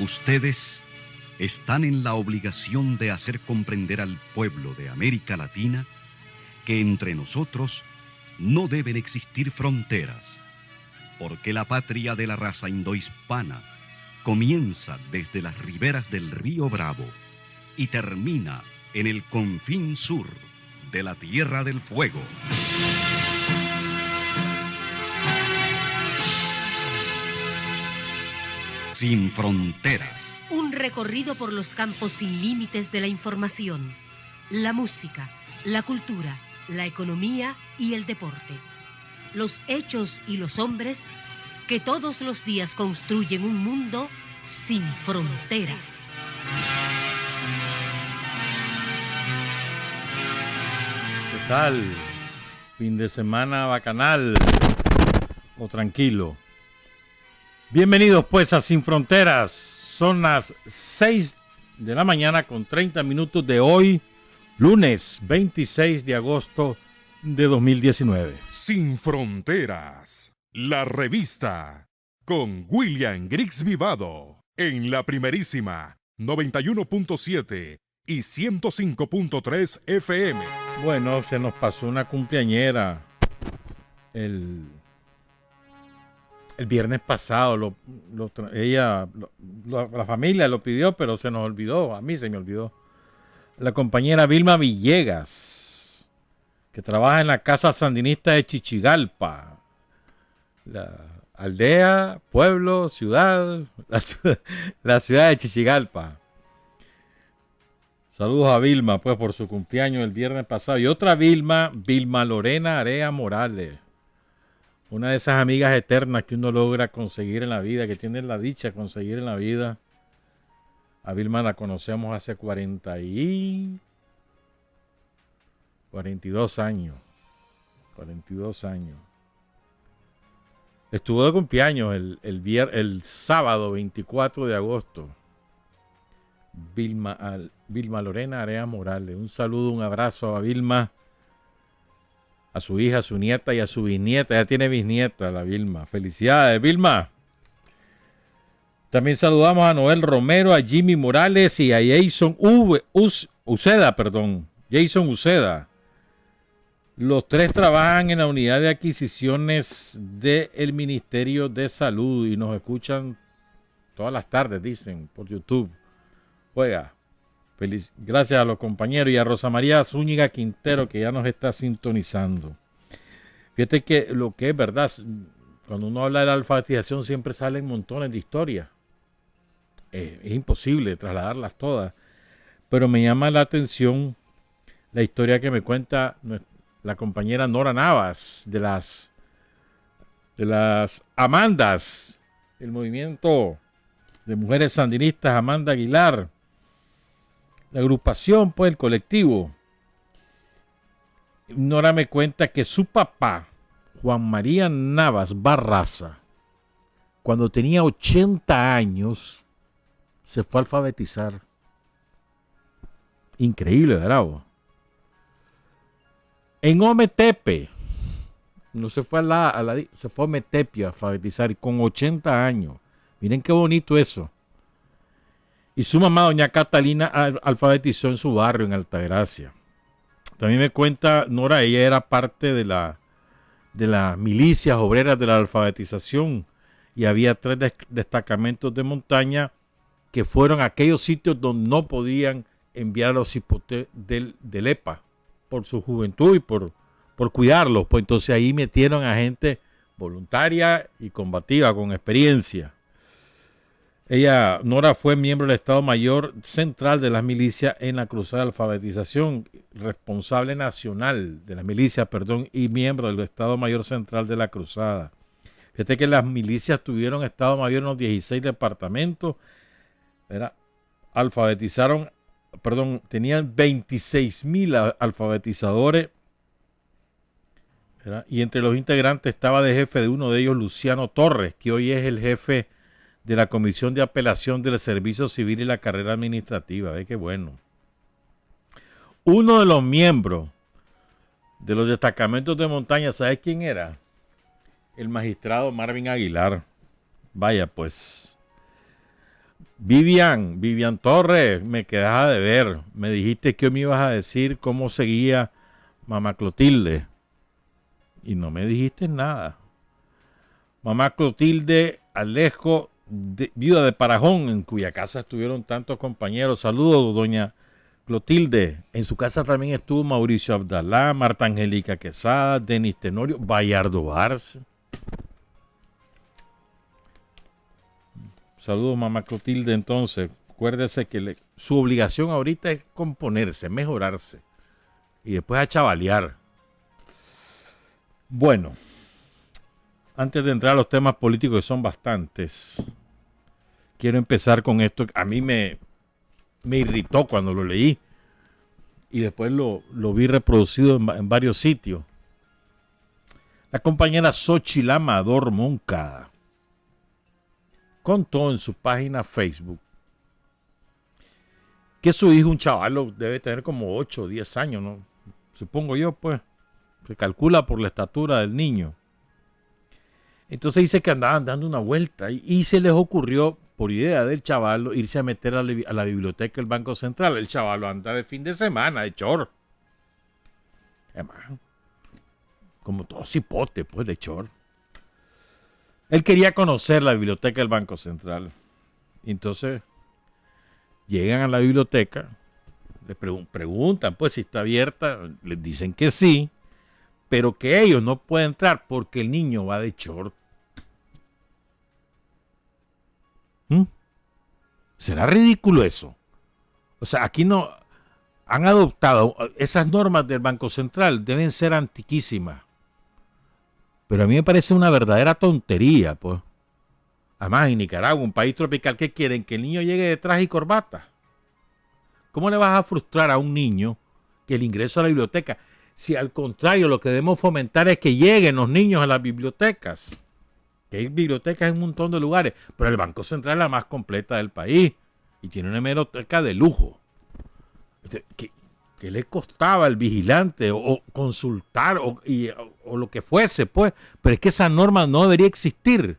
Ustedes están en la obligación de hacer comprender al pueblo de América Latina que entre nosotros no deben existir fronteras, porque la patria de la raza indohispana comienza desde las riberas del río Bravo y termina en el confín sur de la Tierra del Fuego. Sin fronteras. Un recorrido por los campos sin límites de la información, la música, la cultura, la economía y el deporte. Los hechos y los hombres que todos los días construyen un mundo sin fronteras. ¿Qué tal? Fin de semana bacanal o tranquilo. Bienvenidos pues a Sin Fronteras. Son las 6 de la mañana con 30 minutos de hoy, lunes 26 de agosto de 2019. Sin Fronteras, la revista, con William Griggs Vivado, en la primerísima 91.7 y 105.3 FM. Bueno, se nos pasó una cumpleañera el viernes pasado. La familia lo pidió, pero se nos olvidó. A mí se me olvidó. La compañera Vilma Villegas, que trabaja en la Casa Sandinista de Chichigalpa. La aldea, pueblo, ciudad, la ciudad de Chichigalpa. Saludos a Vilma, pues, por su cumpleaños el viernes pasado. Y otra Vilma Lorena Area Morales. Una de esas amigas eternas que uno logra conseguir en la vida, que tiene la dicha de conseguir en la vida. A Vilma la conocemos hace 42 años. 42 años. Estuvo de cumpleaños el sábado 24 de agosto. Vilma Lorena Area Morales. Un saludo, un abrazo a Vilma, a su hija, a su nieta y a su bisnieta. Ya tiene bisnieta la Vilma. Felicidades, Vilma. También saludamos a Noel Romero, a Jimmy Morales y a Jason Uceda. Jason Uceda. Los tres trabajan en la unidad de adquisiciones del Ministerio de Salud y nos escuchan todas las tardes, dicen, por YouTube. Juega. Gracias a los compañeros y a Rosa María Zúñiga Quintero, que ya nos está sintonizando. Fíjate que lo que es verdad, cuando uno habla de la alfabetización siempre salen montones de historias. Es imposible trasladarlas todas, pero me llama la atención la historia que me cuenta la compañera Nora Navas de las Amandas, el movimiento de mujeres sandinistas Amanda Aguilar. La agrupación, pues, el colectivo. Nora me cuenta que su papá, Juan María Navas Barraza, cuando tenía 80 años, se fue a alfabetizar. Increíble, ¿verdad? En Ometepe, no se fue se fue a Ometepe a alfabetizar con 80 años. Miren qué bonito eso. Y su mamá, doña Catalina, alfabetizó en su barrio, en Altagracia. También me cuenta Nora, ella era parte de las milicias obreras de la alfabetización. Y había 3 destacamentos de montaña que fueron a aquellos sitios donde no podían enviar a los hipotes del EPA por su juventud y por cuidarlos. Pues entonces ahí metieron a gente voluntaria y combativa, con experiencia. Nora fue miembro del Estado Mayor Central de las Milicias en la Cruzada de Alfabetización, responsable nacional de las milicias, y miembro del Estado Mayor Central de la Cruzada. Fíjate que las milicias tuvieron Estado Mayor en los 16 departamentos, tenían 26,000 alfabetizadores, y entre los integrantes estaba de jefe de uno de ellos Luciano Torres, que hoy es el jefe de la Comisión de Apelación del Servicio Civil y la Carrera Administrativa. Qué bueno. Uno de los miembros de los destacamentos de montaña, ¿sabes quién era? El magistrado Marvin Aguilar. Vaya, pues. Vivian Torres, me quedaba de ver. Me dijiste que me ibas a decir cómo seguía mamá Clotilde. Y no me dijiste nada. Mamá Clotilde Alejo, viuda de Parajón, en cuya casa estuvieron tantos compañeros. Saludos, doña Clotilde. En su casa también estuvo Mauricio Abdalá, Marta Angélica Quesada, Denis Tenorio, Bayardo Arce. Saludos, mamá Clotilde. Entonces, acuérdese que su obligación ahorita es componerse, mejorarse y después a chavalear. Bueno, antes de entrar a los temas políticos, que son bastantes, quiero empezar con esto. A mí me irritó cuando lo leí y después lo vi reproducido en varios sitios. La compañera Xochitl Amador Moncada contó en su página Facebook que su hijo, un chavalo, debe tener como 8 o 10 años, ¿no? Supongo yo, pues. Se calcula por la estatura del niño. Entonces dice que andaban dando una vuelta y se les ocurrió, por idea del chavalo, irse a meter a la biblioteca del Banco Central. El chavalo anda de fin de semana, de chor. Además, como todo cipote, pues, de chor. Él quería conocer la biblioteca del Banco Central. Entonces, llegan a la biblioteca, le preguntan pues si está abierta, les dicen que sí, pero que ellos no pueden entrar porque el niño va de short. ¿Será ridículo eso? O sea, aquí no han adoptado esas normas del Banco Central, deben ser antiquísimas. Pero a mí me parece una verdadera tontería, pues. Además, en Nicaragua, un país tropical, ¿qué quieren? Que el niño llegue de traje y corbata. ¿Cómo le vas a frustrar a un niño que el ingreso a la biblioteca? Si al contrario, lo que debemos fomentar es que lleguen los niños a las bibliotecas. Que hay bibliotecas en un montón de lugares, pero el Banco Central es la más completa del país y tiene una hemeroteca de lujo. ¿Qué le costaba al vigilante o consultar o lo que fuese, pues? Pero es que esa norma no debería existir.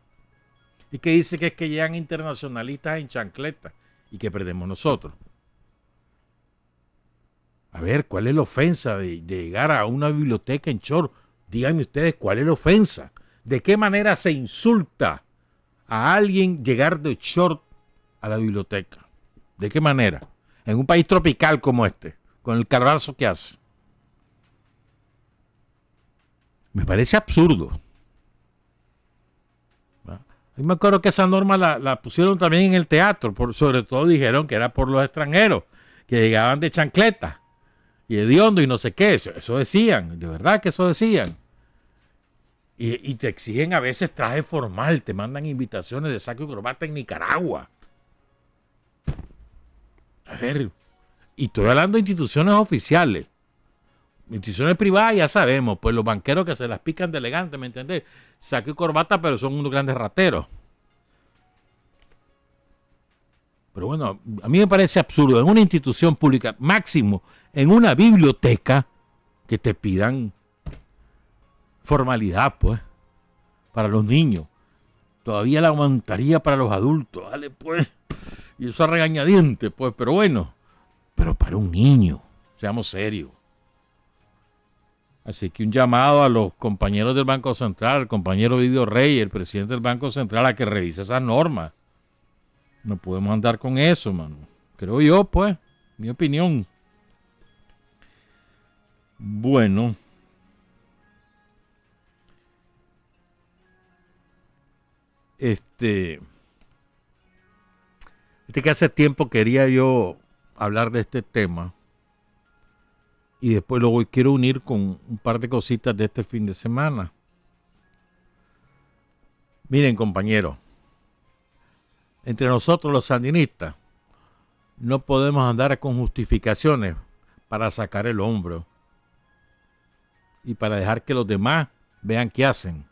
Y que dice que es que llegan internacionalistas en chancleta y que perdemos nosotros. A ver, ¿cuál es la ofensa de llegar a una biblioteca en short? Díganme ustedes, ¿cuál es la ofensa? ¿De qué manera se insulta a alguien llegar de short a la biblioteca? ¿De qué manera? En un país tropical como este, con el calvazo que hace. Me parece absurdo. Yo me acuerdo que esa norma la pusieron también en el teatro, sobre todo dijeron que era por los extranjeros, que llegaban de chancleta y hediondo y no sé qué, eso decían, de verdad que eso decían. Y te exigen a veces traje formal, te mandan invitaciones de saco y corbata en Nicaragua. A ver, y estoy hablando de instituciones oficiales. Instituciones privadas ya sabemos, pues los banqueros que se las pican de elegante, ¿me entendés? Saco y corbata, pero son unos grandes rateros. Pero bueno, a mí me parece absurdo en una institución pública, máximo en una biblioteca, que te pidan formalidad, pues, para los niños. Todavía la aguantaría para los adultos, dale, pues. Y eso a regañadientes, pues, pero bueno. Pero para un niño, seamos serios. Así que un llamado a los compañeros del Banco Central, el compañero Vidio Rey, el presidente del Banco Central, a que revise esas normas. No podemos andar con eso, mano. Creo yo, pues, mi opinión. Bueno. Este que hace tiempo quería yo hablar de este tema. Y después lo quiero unir con un par de cositas de este fin de semana. Miren, compañeros, entre nosotros los sandinistas no podemos andar con justificaciones para sacar el hombro y para dejar que los demás vean qué hacen.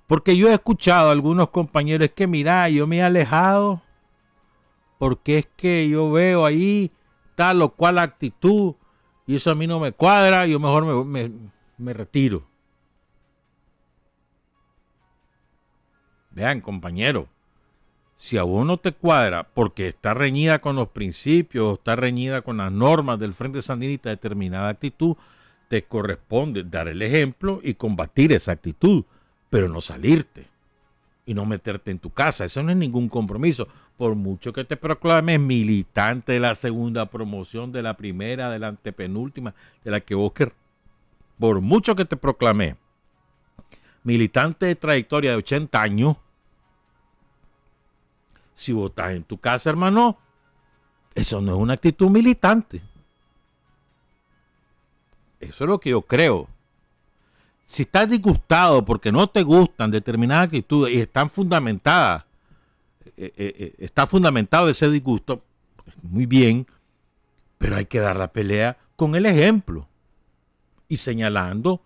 Porque yo he escuchado a algunos compañeros que mira, yo me he alejado porque es que yo veo ahí tal o cual actitud y eso a mí no me cuadra, yo mejor me retiro. Vean, compañeros, Si a vos no te cuadra porque está reñida con los principios, está reñida con las normas del Frente Sandinista, determinada actitud, te corresponde dar el ejemplo y combatir esa actitud, pero no salirte y no meterte en tu casa. Eso no es ningún compromiso. Por mucho que te proclames militante de la segunda promoción, de la primera, de la antepenúltima, de la que vos querrás, por mucho que te proclames militante de trayectoria de 80 años, si vos estás en tu casa, hermano, eso no es una actitud militante. Eso es lo que yo creo. Si estás disgustado porque no te gustan determinadas actitudes y están fundamentadas, está fundamentado ese disgusto, muy bien, pero hay que dar la pelea con el ejemplo y señalando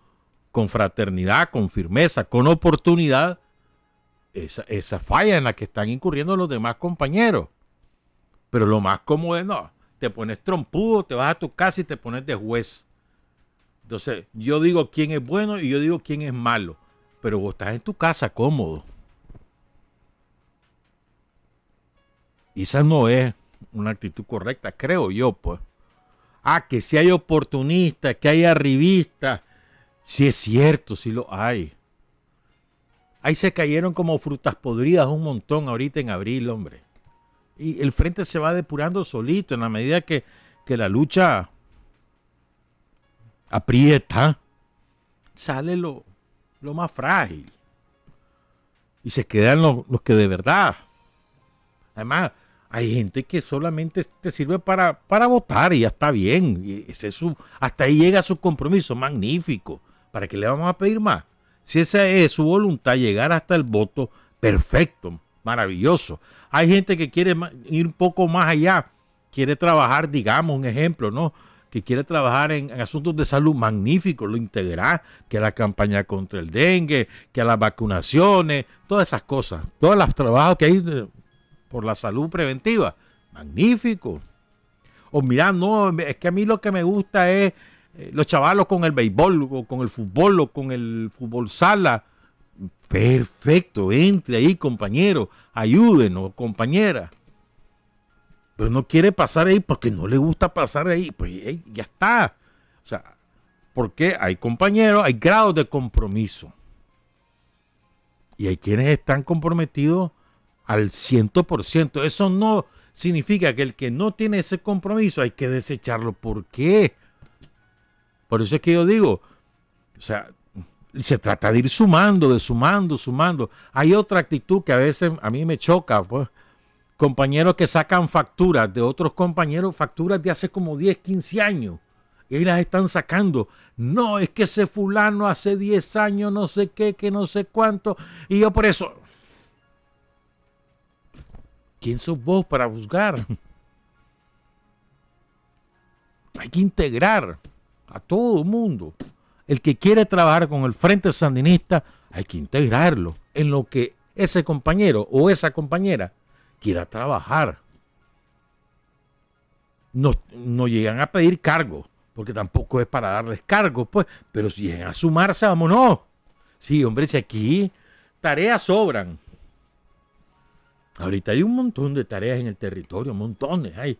con fraternidad, con firmeza, con oportunidad esa falla en la que están incurriendo los demás compañeros. Pero lo más cómodo es, no, te pones trompudo, te vas a tu casa y te pones de juez. Entonces, yo digo quién es bueno y yo digo quién es malo, pero vos estás en tu casa cómodo. Y esa no es una actitud correcta, creo yo, pues. Que si hay oportunistas, que hay arribistas, sí es cierto, sí lo hay. Ahí se cayeron como frutas podridas un montón ahorita en abril, hombre. Y el frente se va depurando solito en la medida que la lucha aprieta, sale lo más frágil. Y se quedan los que de verdad. Además, hay gente que solamente te sirve para votar y ya está bien. Y hasta ahí llega su compromiso, magnífico. ¿Para qué le vamos a pedir más? Si esa es su voluntad, llegar hasta el voto, perfecto, maravilloso. Hay gente que quiere ir un poco más allá, quiere trabajar, digamos, un ejemplo, ¿no? Que quiere trabajar en asuntos de salud, magnífico, lo integral, que a la campaña contra el dengue, que a las vacunaciones, todas esas cosas, todos los trabajos que hay por la salud preventiva, magnífico. O mira, no, es que a mí lo que me gusta es los chavalos con el béisbol, o con el fútbol, o con el fútbol sala. Perfecto, entre ahí, compañero, ayúdenos, compañera. Pero no quiere pasar ahí porque no le gusta pasar ahí, pues ya está. O sea, porque hay compañeros, hay grados de compromiso. Y hay quienes están comprometidos al 100%. Eso no significa que el que no tiene ese compromiso hay que desecharlo. ¿Por qué? Por eso es que yo digo, o sea, se trata de ir sumando, sumando. Hay otra actitud que a veces a mí me choca, pues. Compañeros que sacan facturas de otros compañeros, facturas de hace como 10, 15 años. Y ahí las están sacando. No, es que ese fulano hace 10 años, no sé qué, que no sé cuánto. Y yo por eso... ¿Quién sos vos para juzgar? Hay que integrar a todo el mundo. El que quiere trabajar con el Frente Sandinista, hay que integrarlo en lo que ese compañero o esa compañera quiera trabajar. No llegan a pedir cargo, porque tampoco es para darles cargo, pues, pero si llegan a sumarse, vámonos. Sí, hombre, si aquí tareas sobran. Ahorita hay un montón de tareas en el territorio, montones hay.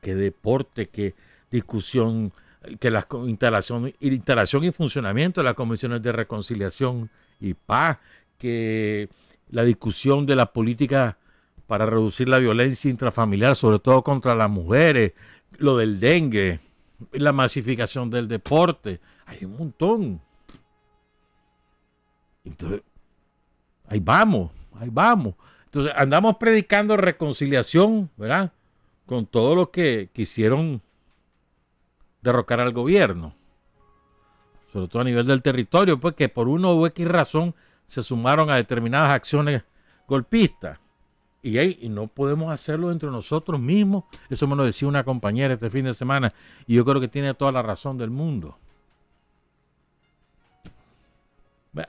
Que deporte, que discusión, que la instalación y funcionamiento de las comisiones de reconciliación y paz, que la discusión de la política para reducir la violencia intrafamiliar, sobre todo contra las mujeres, lo del dengue, la masificación del deporte. Hay un montón. Entonces, ahí vamos. Entonces, andamos predicando reconciliación, ¿verdad? Con todo lo que quisieron derrocar al gobierno. Sobre todo a nivel del territorio, pues que por una u X razón se sumaron a determinadas acciones golpistas. Y no podemos hacerlo entre nosotros mismos. Eso me lo decía una compañera este fin de semana. Y yo creo que tiene toda la razón del mundo.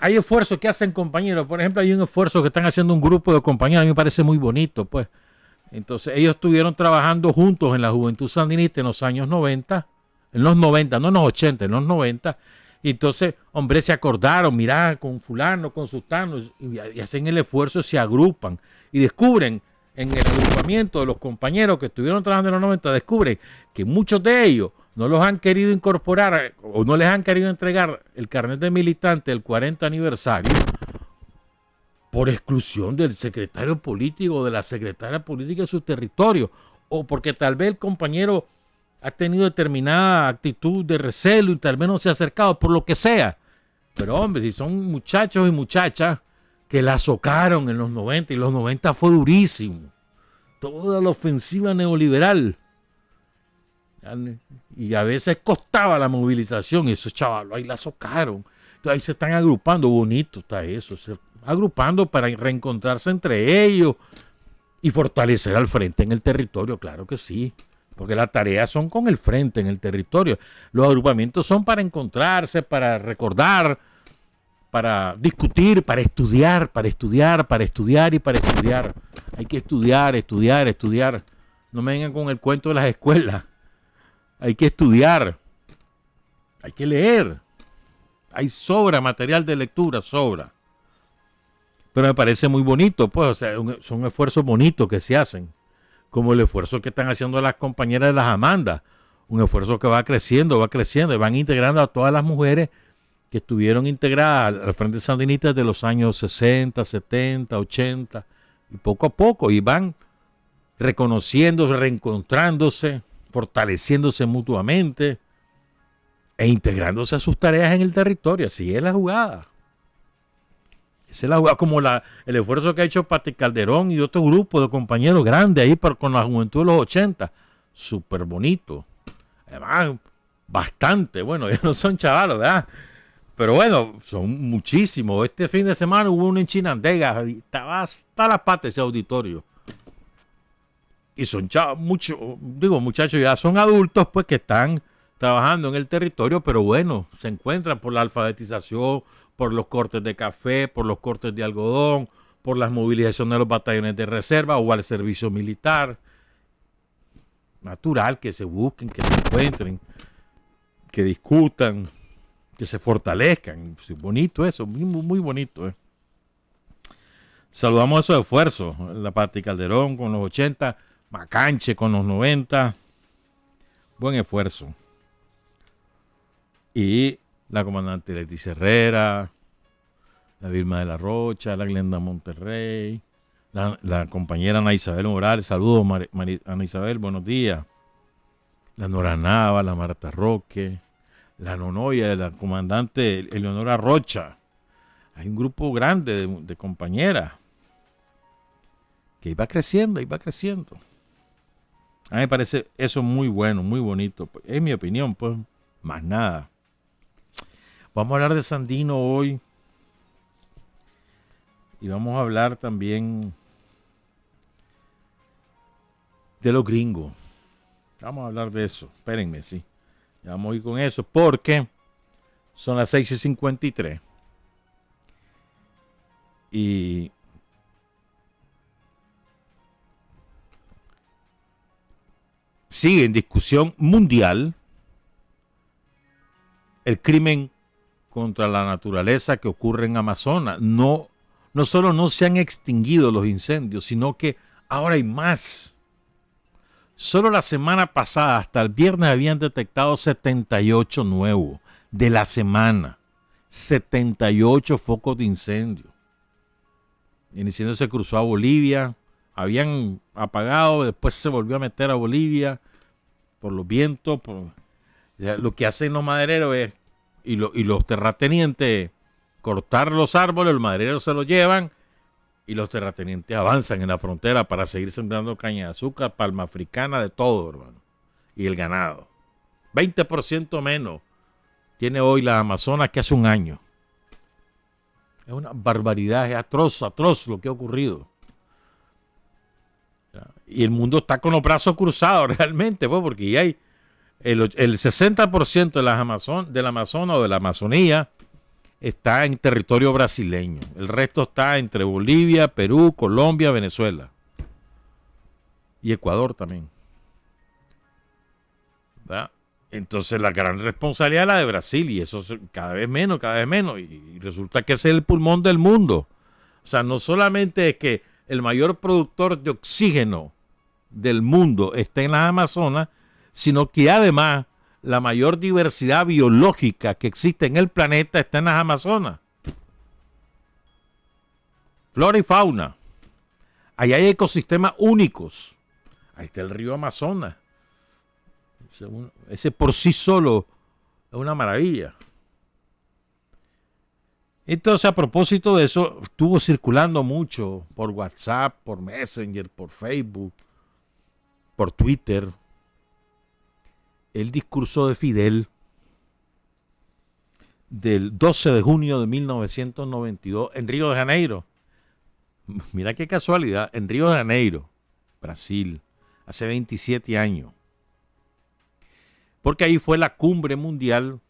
Hay esfuerzos que hacen compañeros. Por ejemplo, hay un esfuerzo que están haciendo un grupo de compañeros. A mí me parece muy bonito, pues. Entonces, ellos estuvieron trabajando juntos en la Juventud Sandinista en los años 90. En los 90, no en los 80, en los 90. Y entonces, hombre, se acordaron, mirá, con fulano, con sultano, y hacen el esfuerzo, se agrupan y descubren en el agrupamiento de los compañeros que estuvieron trabajando en los 90, descubren que muchos de ellos no los han querido incorporar o no les han querido entregar el carnet de militante del 40 aniversario por exclusión del secretario político o de la secretaria política de su territorio, o porque tal vez el compañero ha tenido determinada actitud de recelo y tal vez no se ha acercado, por lo que sea. Pero hombre, si son muchachos y muchachas que la socaron en los 90, y los 90 fue durísimo, toda la ofensiva neoliberal, y a veces costaba la movilización, y esos chavalos ahí la socaron. Entonces ahí se están agrupando, bonito está eso, se agrupando para reencontrarse entre ellos y fortalecer al frente en el territorio, claro que sí, porque las tareas son con el frente en el territorio. Los agrupamientos son para encontrarse, para recordar, para discutir, para estudiar y para estudiar. Hay que estudiar. No me vengan con el cuento de las escuelas. Hay que estudiar, hay que leer. Hay sobra material de lectura, sobra. Pero me parece muy bonito, pues, o sea, son esfuerzos bonitos que se hacen, como el esfuerzo que están haciendo las compañeras de las Amandas, un esfuerzo que va creciendo, y van integrando a todas las mujeres que estuvieron integradas al Frente Sandinista de los años 60, 70, 80, y poco a poco, y van reconociéndose, reencontrándose, fortaleciéndose mutuamente e integrándose a sus tareas en el territorio. Así es la jugada. Esa es la jugada, como el esfuerzo que ha hecho Pati Calderón y otro grupo de compañeros grandes ahí con la juventud de los 80. Súper bonito. Además, bastante. Bueno, ya no son chavalos, ¿verdad? Pero bueno, son muchísimos. Este fin de semana hubo uno en Chinandega. Estaba hasta la pata ese auditorio. Y son muchachos ya son adultos, pues, que están trabajando en el territorio, pero bueno, se encuentran por la alfabetización, por los cortes de café, por los cortes de algodón, por las movilizaciones de los batallones de reserva o al servicio militar. Natural que se busquen, que se encuentren, que discutan, que se fortalezcan. Bonito eso, muy, muy bonito. Saludamos esos esfuerzos. La Pati Calderón con los 80, Macanche con los 90. Buen esfuerzo. Y la comandante Leticia Herrera, la Vilma de la Rocha, la Glenda Monterrey, la compañera Ana Isabel Morales. Saludos, Ana Isabel, buenos días. La Nora Nava, la Marta Roque, la Nonoya de la comandante Eleonora Rocha. Hay un grupo grande de compañeras que iba creciendo. A mí me parece eso muy bueno, muy bonito. Es mi opinión, pues, más nada. Vamos a hablar de Sandino hoy. Y vamos a hablar también de los gringos. Vamos a hablar de eso. Espérenme, sí. Ya vamos a ir con eso porque son las 6:53. Y sigue en discusión mundial el crimen contra la naturaleza que ocurre en Amazonas. No solo no se han extinguido los incendios, sino que ahora hay más. Solo la semana pasada, hasta el viernes, habían detectado 78 nuevos de la semana. 78 focos de incendio. El incendio se cruzó a Bolivia, habían apagado, después se volvió a meter a Bolivia por los vientos. Lo que hacen los madereros es, y los terratenientes, cortar los árboles, los madereros se los llevan y los terratenientes avanzan en la frontera para seguir sembrando caña de azúcar, palma africana, de todo, hermano. Y el ganado. 20% menos tiene hoy la Amazonas que hace un año. Es una barbaridad, es atroz lo que ha ocurrido. Y el mundo está con los brazos cruzados realmente, pues, porque ya hay el 60% de las del Amazonas o de la Amazonía está en territorio brasileño. El resto está entre Bolivia, Perú, Colombia, Venezuela. Y Ecuador también. ¿Verdad? Entonces la gran responsabilidad es la de Brasil, y eso cada vez menos. Y resulta que ese es el pulmón del mundo. O sea, no solamente es que el mayor productor de oxígeno del mundo está en las Amazonas, sino que además la mayor diversidad biológica que existe en el planeta está en las Amazonas. Flora y fauna. Allá hay ecosistemas únicos. Ahí está el río Amazonas. Ese por sí solo es una maravilla. Entonces, a propósito de eso, estuvo circulando mucho por WhatsApp, por Messenger, por Facebook, por Twitter, el discurso de Fidel del 12 de junio de 1992 en Río de Janeiro. Mira qué casualidad, en Río de Janeiro, Brasil, hace 27 años. Porque ahí fue la cumbre mundial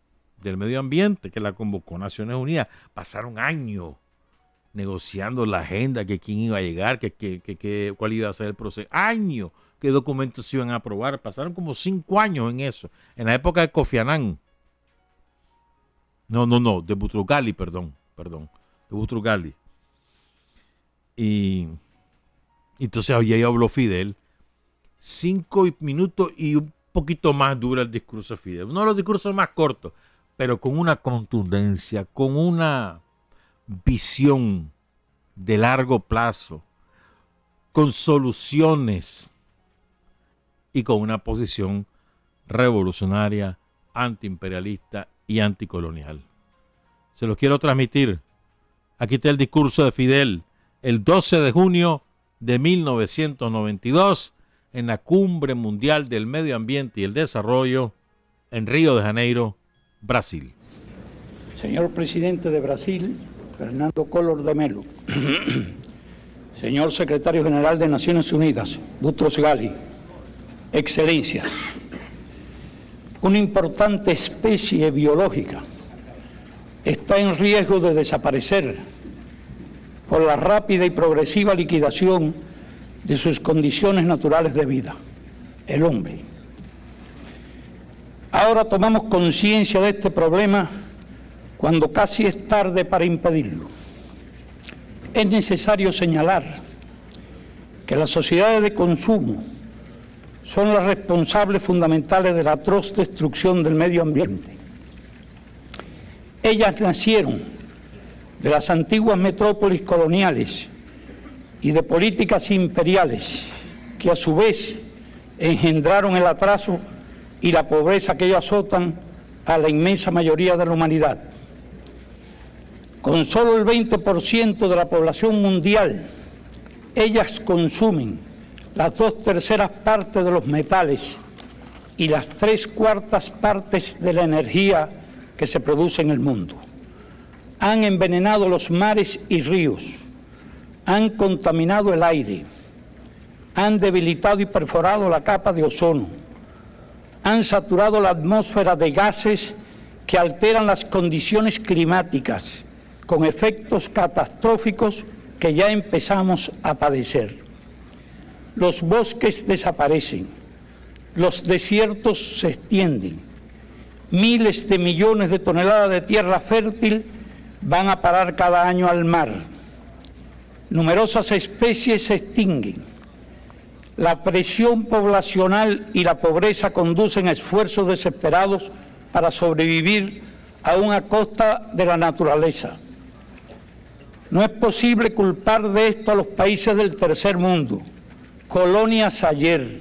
del medio ambiente que la convocó Naciones Unidas. Pasaron años negociando la agenda, que quién iba a llegar, cuál iba a ser el proceso. Años, qué documentos se iban a aprobar. Pasaron como 5 años en eso. En la época de Kofi Annan. No, de Boutros-Ghali, perdón. De Boutros-Ghali. Y entonces ahí habló Fidel. 5 minutos y un poquito más dura el discurso de Fidel. Uno de los discursos más cortos, pero con una contundencia, con una visión de largo plazo, con soluciones y con una posición revolucionaria, antiimperialista y anticolonial. Se los quiero transmitir. Aquí está el discurso de Fidel, el 12 de junio de 1992, en la Cumbre Mundial del Medio Ambiente y el Desarrollo en Río de Janeiro, Brasil. Señor presidente de Brasil, Fernando Collor de Mello. Señor secretario general de Naciones Unidas, Boutros-Ghali. Excelencias, una importante especie biológica está en riesgo de desaparecer por la rápida y progresiva liquidación de sus condiciones naturales de vida, el hombre. Ahora tomamos conciencia de este problema cuando casi es tarde para impedirlo. Es necesario señalar que las sociedades de consumo son las responsables fundamentales de la atroz destrucción del medio ambiente. Ellas nacieron de las antiguas metrópolis coloniales y de políticas imperiales que a su vez engendraron el atraso y la pobreza que ellos azotan a la inmensa mayoría de la humanidad. Con solo el 20% de la población mundial, ellas consumen las 2/3 partes de los metales y las 3/4 partes de la energía que se produce en el mundo. Han envenenado los mares y ríos, han contaminado el aire, han debilitado y perforado la capa de ozono, han saturado la atmósfera de gases que alteran las condiciones climáticas con efectos catastróficos que ya empezamos a padecer. Los bosques desaparecen, los desiertos se extienden, miles de millones de toneladas de tierra fértil van a parar cada año al mar. Numerosas especies se extinguen. La presión poblacional y la pobreza conducen a esfuerzos desesperados para sobrevivir aún a costa de la naturaleza. No es posible culpar de esto a los países del tercer mundo, colonias ayer,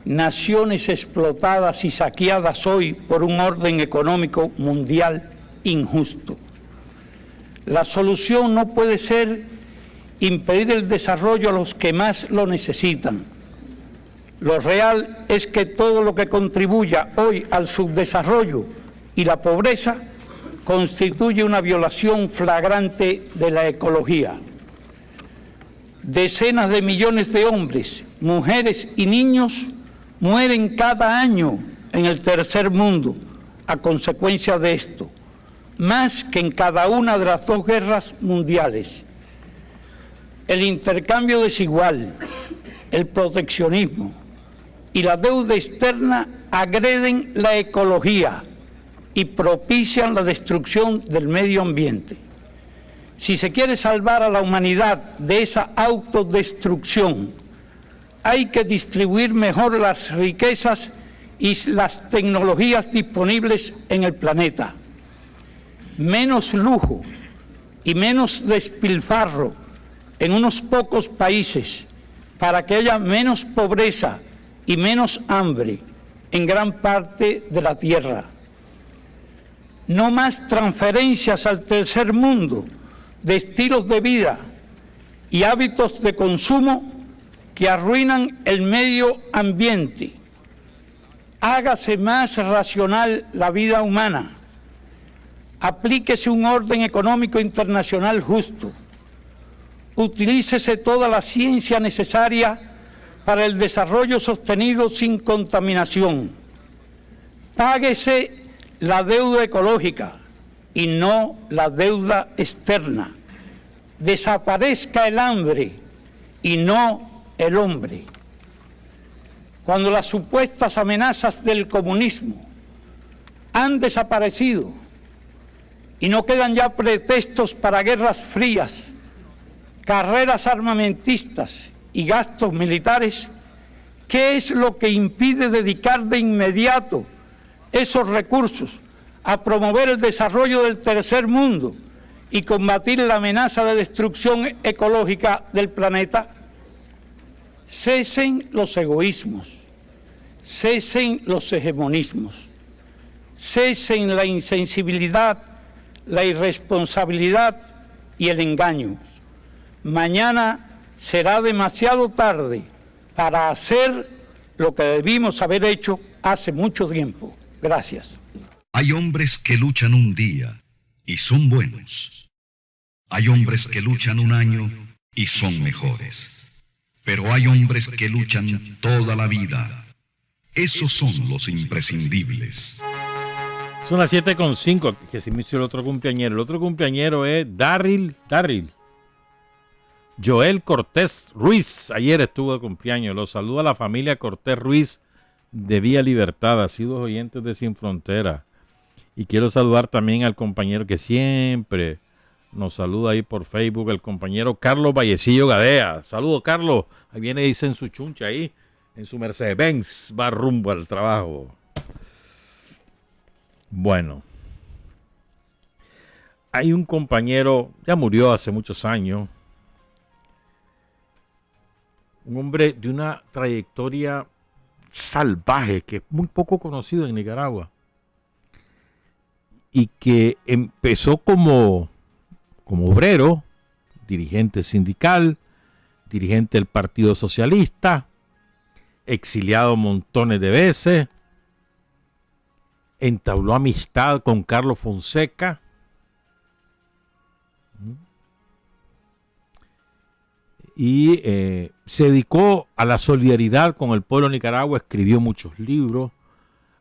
naciones explotadas y saqueadas hoy por un orden económico mundial injusto. La solución no puede ser impedir el desarrollo a los que más lo necesitan. Lo real es que todo lo que contribuya hoy al subdesarrollo y la pobreza constituye una violación flagrante de la ecología. Decenas de millones de hombres, mujeres y niños mueren cada año en el tercer mundo a consecuencia de esto, más que en cada una de las 2 guerras mundiales. El intercambio desigual, el proteccionismo y la deuda externa agreden la ecología y propician la destrucción del medio ambiente. Si se quiere salvar a la humanidad de esa autodestrucción, hay que distribuir mejor las riquezas y las tecnologías disponibles en el planeta. Menos lujo y menos despilfarro en unos pocos países para que haya menos pobreza y menos hambre en gran parte de la tierra. No más transferencias al tercer mundo de estilos de vida y hábitos de consumo que arruinan el medio ambiente. Hágase más racional la vida humana. Aplíquese un orden económico internacional justo. Utilícese toda la ciencia necesaria para el desarrollo sostenido sin contaminación. Páguese la deuda ecológica y no la deuda externa. Desaparezca el hambre y no el hombre. Cuando las supuestas amenazas del comunismo han desaparecido y no quedan ya pretextos para guerras frías, carreras armamentistas y gastos militares, ¿qué es lo que impide dedicar de inmediato esos recursos a promover el desarrollo del tercer mundo y combatir la amenaza de destrucción ecológica del planeta? Cesen los egoísmos, cesen los hegemonismos, cesen la insensibilidad, la irresponsabilidad y el engaño. Mañana será demasiado tarde para hacer lo que debimos haber hecho hace mucho tiempo. Gracias. Hay hombres que luchan un día y son buenos. Hay hombres que luchan un año y son mejores. Pero hay hombres que luchan toda la vida. Esos son los imprescindibles. Son las 7:05, que se me hizo el otro cumpleañero. El otro cumpleañero es Darryl. Joel Cortés Ruiz. Ayer estuvo de cumpleaños. Los saluda a la familia Cortés Ruiz de Vía Libertad, asiduos oyentes de Sin Frontera. Y quiero saludar también al compañero que siempre nos saluda ahí por Facebook, el compañero Carlos Vallecillo Gadea. Saludos, Carlos. Ahí viene, dice en su chuncha ahí, en su Mercedes-Benz, va rumbo al trabajo. Bueno, hay un compañero, ya murió hace muchos años, un hombre de una trayectoria salvaje que es muy poco conocido en Nicaragua y que empezó como obrero, dirigente sindical, dirigente del Partido Socialista, exiliado montones de veces, entabló amistad con Carlos Fonseca, y se dedicó a la solidaridad con el pueblo de Nicaragua, escribió muchos libros,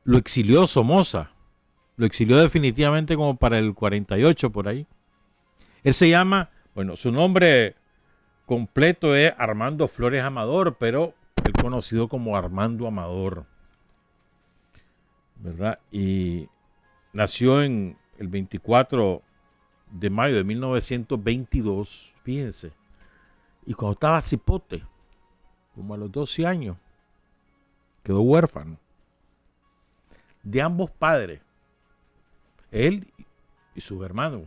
lo exilió Somoza, lo exilió definitivamente como para el 48 por ahí. Él se llama, bueno, su nombre completo es Armando Flores Amador, pero él conocido como Armando Amador, ¿verdad? Y nació en el 24 de mayo de 1922, fíjense. Y cuando estaba cipote, como a los 12 años, quedó huérfano. De ambos padres, él y sus hermanos.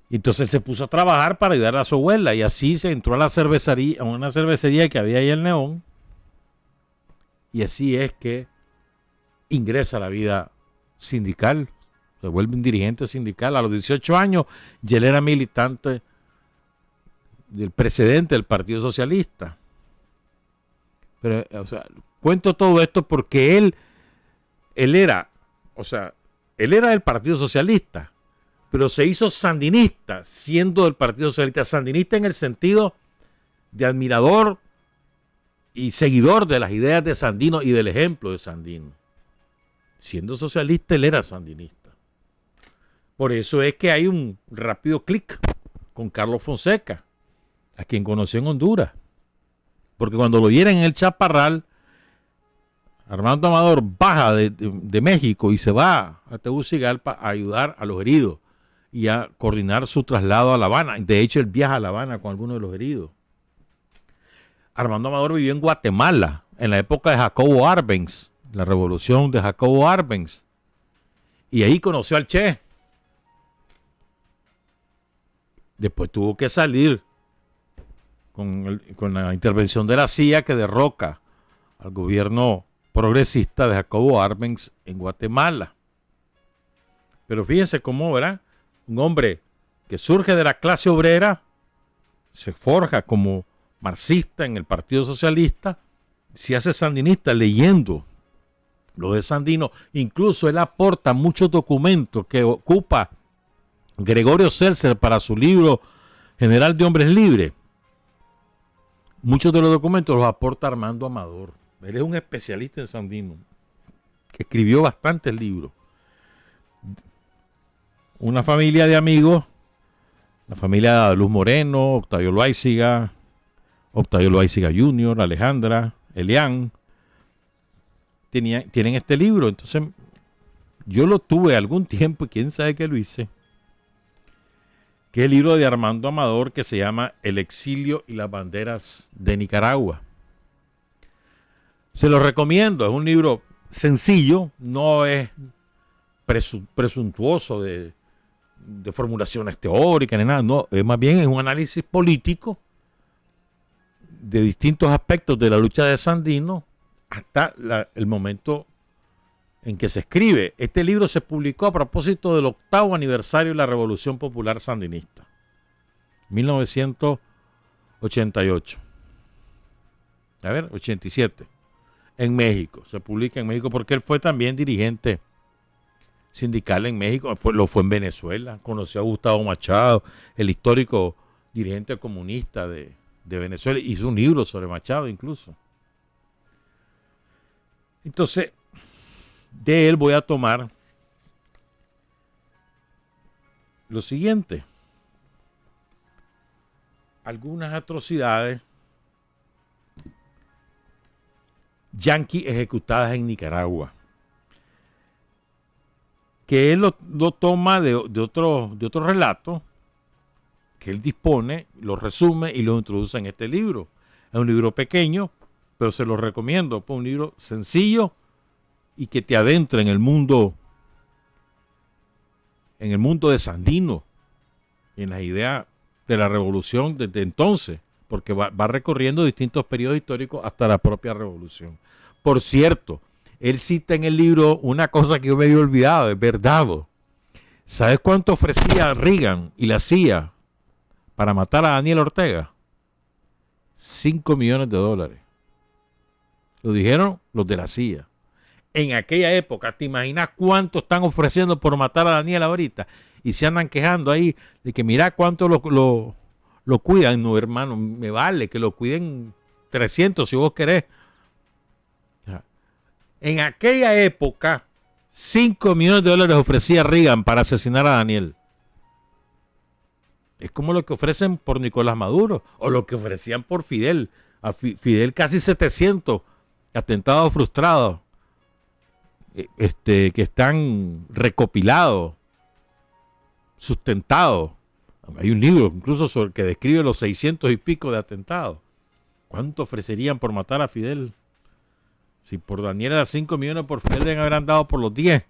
Entonces se puso a trabajar para ayudar a su abuela y así se entró a la cervecería, a una cervecería que había ahí en León. Y así es que ingresa a la vida sindical, se vuelve un dirigente sindical. A los 18 años ya él era militante del presidente del Partido Socialista. Pero, o sea, cuento todo esto porque él era del Partido Socialista, pero se hizo sandinista siendo del Partido Socialista. Sandinista en el sentido de admirador y seguidor de las ideas de Sandino y del ejemplo de Sandino. Siendo socialista, él era sandinista. Por eso es que hay un rápido clic con Carlos Fonseca, a quien conoció en Honduras. Porque cuando lo vieron en el Chaparral, Armando Amador baja de México y se va a Tegucigalpa a ayudar a los heridos. y a coordinar su traslado a La Habana. De hecho, él viaja a La Habana con algunos de los heridos. Armando Amador vivió en Guatemala en la época de Jacobo Arbenz, la revolución de Jacobo Arbenz. Y ahí conoció al Che. Después tuvo que salir con la intervención de la CIA que derroca al gobierno progresista de Jacobo Arbenz en Guatemala. Pero fíjense cómo, ¿verdad? Un hombre que surge de la clase obrera, se forja como marxista en el Partido Socialista, se hace sandinista leyendo lo de Sandino. Incluso él aporta muchos documentos que ocupa Gregorio Seltzer para su libro General de Hombres Libres. Muchos de los documentos los aporta Armando Amador. Él es un especialista en Sandino, que escribió bastantes libros. Una familia de amigos, la familia de Luz Moreno, Octavio Loaiziga Jr., Alejandra, Elian, tienen este libro. Entonces, yo lo tuve algún tiempo y quién sabe qué lo hice, que es el libro de Armando Amador que se llama El exilio y las banderas de Nicaragua. Se lo recomiendo, es un libro sencillo, no es presuntuoso de formulaciones teóricas ni nada, no, es más bien un análisis político de distintos aspectos de la lucha de Sandino hasta el momento en que se escribe. Este libro se publicó a propósito del 8º aniversario de la Revolución Popular Sandinista, 1988. 87. En México. Se publica en México porque él fue también dirigente sindical en México. Lo fue en Venezuela. Conoció a Gustavo Machado, el histórico dirigente comunista de Venezuela. Hizo un libro sobre Machado incluso. Entonces, de él voy a tomar lo siguiente. Algunas atrocidades yanqui ejecutadas en Nicaragua, que él lo toma de otro relato que él dispone, lo resume y lo introduce en este libro. Es un libro pequeño, pero se lo recomiendo. Es un libro sencillo y que te adentra en el mundo de Sandino y en las ideas de la revolución desde entonces, porque va recorriendo distintos periodos históricos hasta la propia revolución. Por cierto, él cita en el libro una cosa que yo me había olvidado, es verdad. ¿Sabes cuánto ofrecía Reagan y la CIA para matar a Daniel Ortega? $5 millones. Lo dijeron los de la CIA. En aquella época, ¿te imaginas cuánto están ofreciendo por matar a Daniel ahorita? Y se andan quejando ahí de que mira cuánto lo cuidan. No, hermano, me vale que lo cuiden 300 si vos querés. En aquella época, $5 millones ofrecía Reagan para asesinar a Daniel. Es como lo que ofrecen por Nicolás Maduro o lo que ofrecían por Fidel. A Fidel casi 700 atentados frustrados que están recopilados, sustentados. Hay un libro incluso que describe los 600 y pico de atentados. ¿Cuánto ofrecerían por matar a Fidel? Si por Daniel era 5 millones, por Fidel deben haber andado por los 10.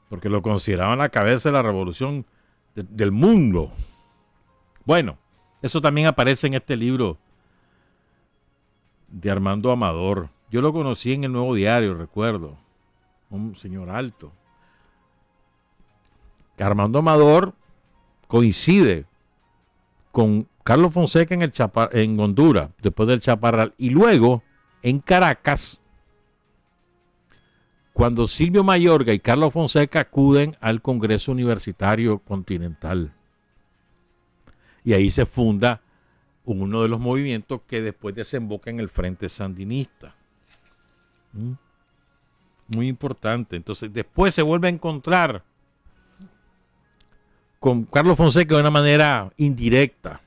Porque lo consideraban la cabeza de la revolución del mundo. Bueno, eso también aparece en este libro de Armando Amador. Yo lo conocí en el Nuevo Diario, recuerdo. Un señor alto. Que Armando Amador coincide con Carlos Fonseca en Honduras, después del Chaparral, y luego en Caracas, cuando Silvio Mayorga y Carlos Fonseca acuden al Congreso Universitario Continental. Y ahí se funda uno de los movimientos que después desemboca en el Frente Sandinista. Muy importante. Entonces, después se vuelve a encontrar con Carlos Fonseca de una manera indirecta,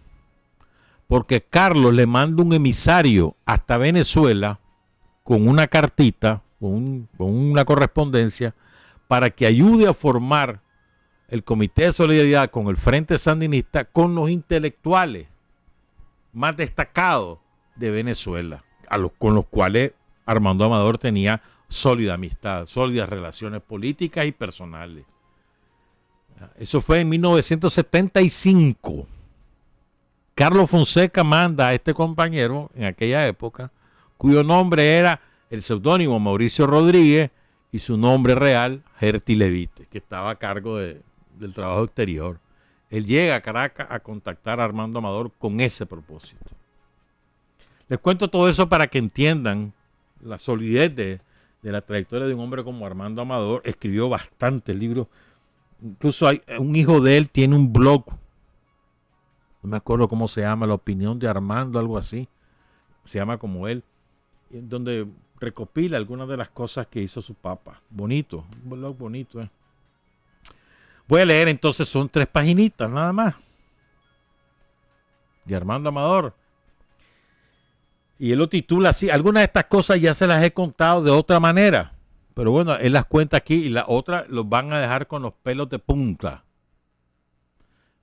porque Carlos le manda un emisario hasta Venezuela con una cartita, con una correspondencia, para que ayude a formar el Comité de Solidaridad con el Frente Sandinista con los intelectuales más destacados de Venezuela, con los cuales Armando Amador tenía sólida amistad, sólidas relaciones políticas y personales. Eso fue en 1975. Carlos Fonseca manda a este compañero en aquella época, cuyo nombre era el seudónimo Mauricio Rodríguez y su nombre real Gerty Levite, que estaba a cargo del trabajo exterior. Él llega a Caracas a contactar a Armando Amador con ese propósito. Les cuento todo eso para que entiendan la solidez de la trayectoria de un hombre como Armando Amador. Escribió bastantes libros. Incluso hay un hijo de él, tiene un blog. No me acuerdo cómo se llama, La Opinión de Armando, algo así. Se llama como él. Donde recopila algunas de las cosas que hizo su papá. Bonito, un blog bonito. Voy a leer entonces, son 3 paginitas nada más. De Armando Amador. Y él lo titula así. Algunas de estas cosas ya se las he contado de otra manera. Pero bueno, él las cuenta aquí y la otra los van a dejar con los pelos de punta.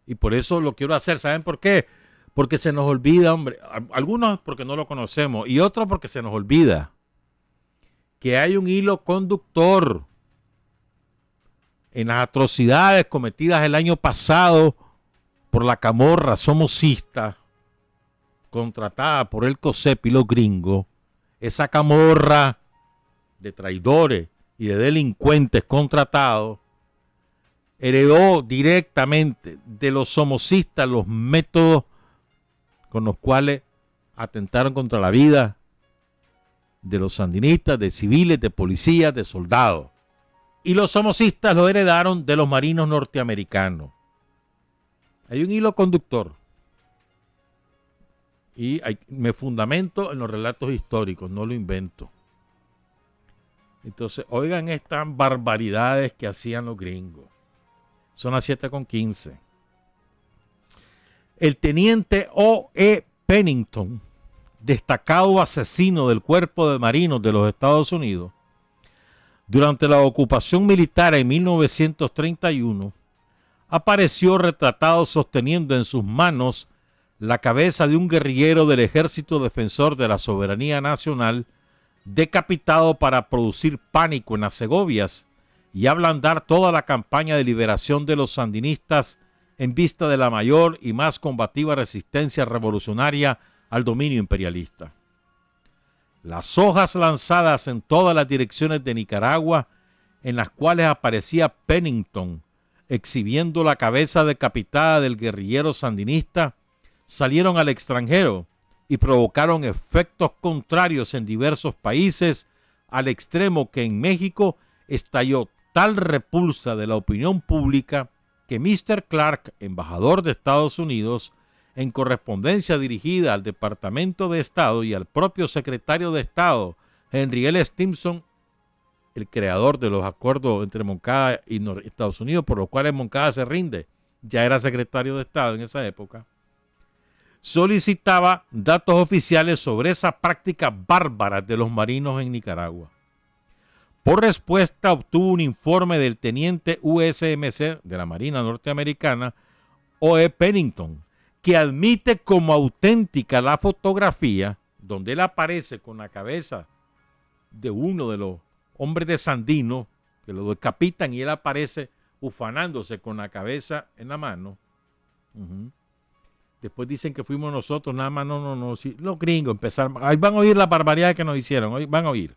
Y por eso lo quiero hacer. ¿Saben por qué? Porque se nos olvida, hombre. Algunos porque no lo conocemos y otros porque se nos olvida que hay un hilo conductor en las atrocidades cometidas el año pasado por la camorra somocista contratada por el COSEP y los gringos. Esa camorra de traidores y de delincuentes contratados heredó directamente de los somocistas los métodos con los cuales atentaron contra la vida de los sandinistas, de civiles, de policías, de soldados. Y los somocistas lo heredaron de los marinos norteamericanos. Hay un hilo conductor. Y me fundamento en los relatos históricos, no lo invento. Entonces, oigan estas barbaridades que hacían los gringos. Son las 7:15. El teniente O.E. Pennington, destacado asesino del Cuerpo de Marinos de los Estados Unidos, durante la ocupación militar en 1931, apareció retratado sosteniendo en sus manos la cabeza de un guerrillero del Ejército Defensor de la Soberanía Nacional, decapitado para producir pánico en las Segovias y ablandar toda la campaña de liberación de los sandinistas en vista de la mayor y más combativa resistencia revolucionaria al dominio imperialista. Las hojas lanzadas en todas las direcciones de Nicaragua, en las cuales aparecía Pennington exhibiendo la cabeza decapitada del guerrillero sandinista, salieron al extranjero y provocaron efectos contrarios en diversos países, al extremo que en México estalló tal repulsa de la opinión pública que Mr. Clark, embajador de Estados Unidos, en correspondencia dirigida al Departamento de Estado y al propio secretario de Estado, Henry L. Stimson, el creador de los acuerdos entre Moncada y Estados Unidos, por los cuales Moncada se rinde, ya era secretario de Estado en esa época, solicitaba datos oficiales sobre esa práctica bárbara de los marinos en Nicaragua. Por respuesta obtuvo un informe del teniente USMC de la Marina Norteamericana, O.E. Pennington, que admite como auténtica la fotografía donde él aparece con la cabeza de uno de los hombres de Sandino, que lo decapitan y él aparece ufanándose con la cabeza en la mano. Después dicen que fuimos nosotros, nada más, no, sí, los gringos empezaron, ahí van a oír la barbaridad que nos hicieron, hoy van a oír.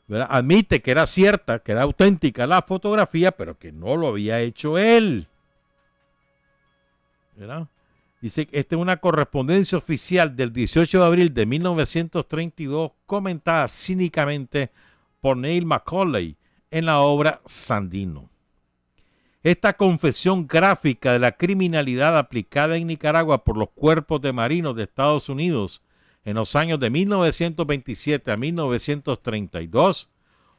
¿Verdad? Admite que era cierta, que era auténtica la fotografía, pero que no lo había hecho él. ¿Verdad? Dice que esta es una correspondencia oficial del 18 de abril de 1932, comentada cínicamente por Neil Macaulay en la obra Sandino. Esta confesión gráfica de la criminalidad aplicada en Nicaragua por los cuerpos de marinos de Estados Unidos en los años de 1927 a 1932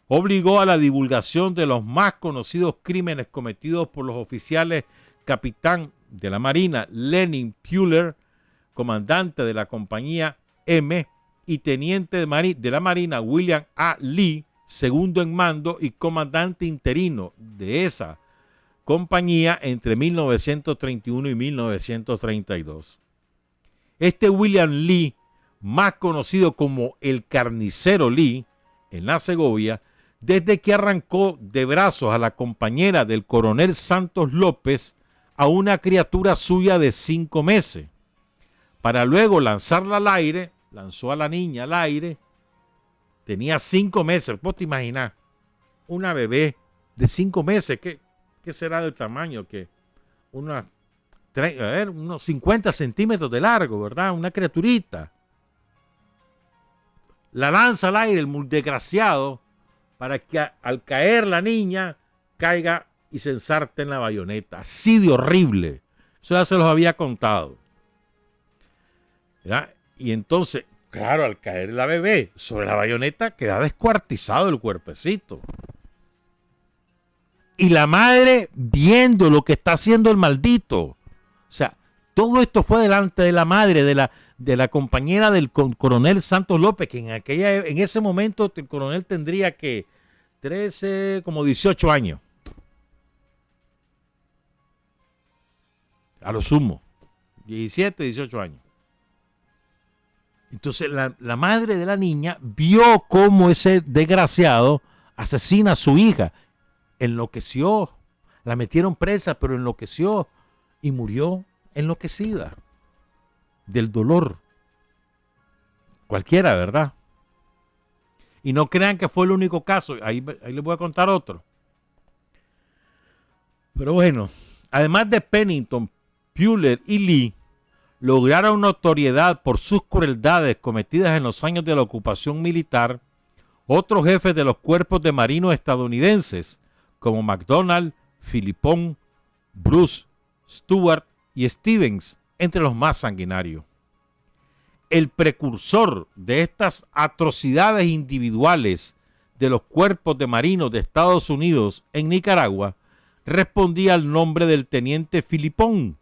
obligó a la divulgación de los más conocidos crímenes cometidos por los oficiales capitán de la Marina Lenin Puller, comandante de la compañía M, y teniente de la Marina William A. Lee, segundo en mando y comandante interino de esa compañía entre 1931 y 1932. Este William Lee, más conocido como el Carnicero Lee, en la Segovia, desde que arrancó de brazos a la compañera del coronel Santos López a una criatura suya de 5 meses, para luego lanzarla al aire, lanzó a la niña al aire, tenía 5 meses, vos te imaginás, una bebé de 5 meses, ¿qué será del tamaño? Que unos 50 centímetros de largo, ¿verdad? Una criaturita. La lanza al aire el desgraciado para que al caer la niña caiga y se ensarte en la bayoneta. Así de horrible. Eso ya se los había contado. ¿Verdad? Y entonces, claro, al caer la bebé sobre la bayoneta queda descuartizado el cuerpecito. Y la madre viendo lo que está haciendo el maldito. O sea, todo esto fue delante de la madre, de la compañera del coronel Santos López, que en ese momento el coronel tendría que 13, como 18 años. A lo sumo. 17, 18 años. Entonces la madre de la niña vio cómo ese desgraciado asesina a su hija. Enloqueció. La metieron presa, pero enloqueció. Y murió enloquecida. Del dolor. Cualquiera, ¿verdad? Y no crean que fue el único caso. Ahí les voy a contar otro. Pero bueno, además de Pennington, Puller y Lee, lograron notoriedad por sus crueldades cometidas en los años de la ocupación militar otros jefes de los cuerpos de marinos estadounidenses, como McDonald, Philippon, Bruce, Stewart y Stevens, entre los más sanguinarios. El precursor de estas atrocidades individuales de los cuerpos de marinos de Estados Unidos en Nicaragua respondía al nombre del teniente Philippon,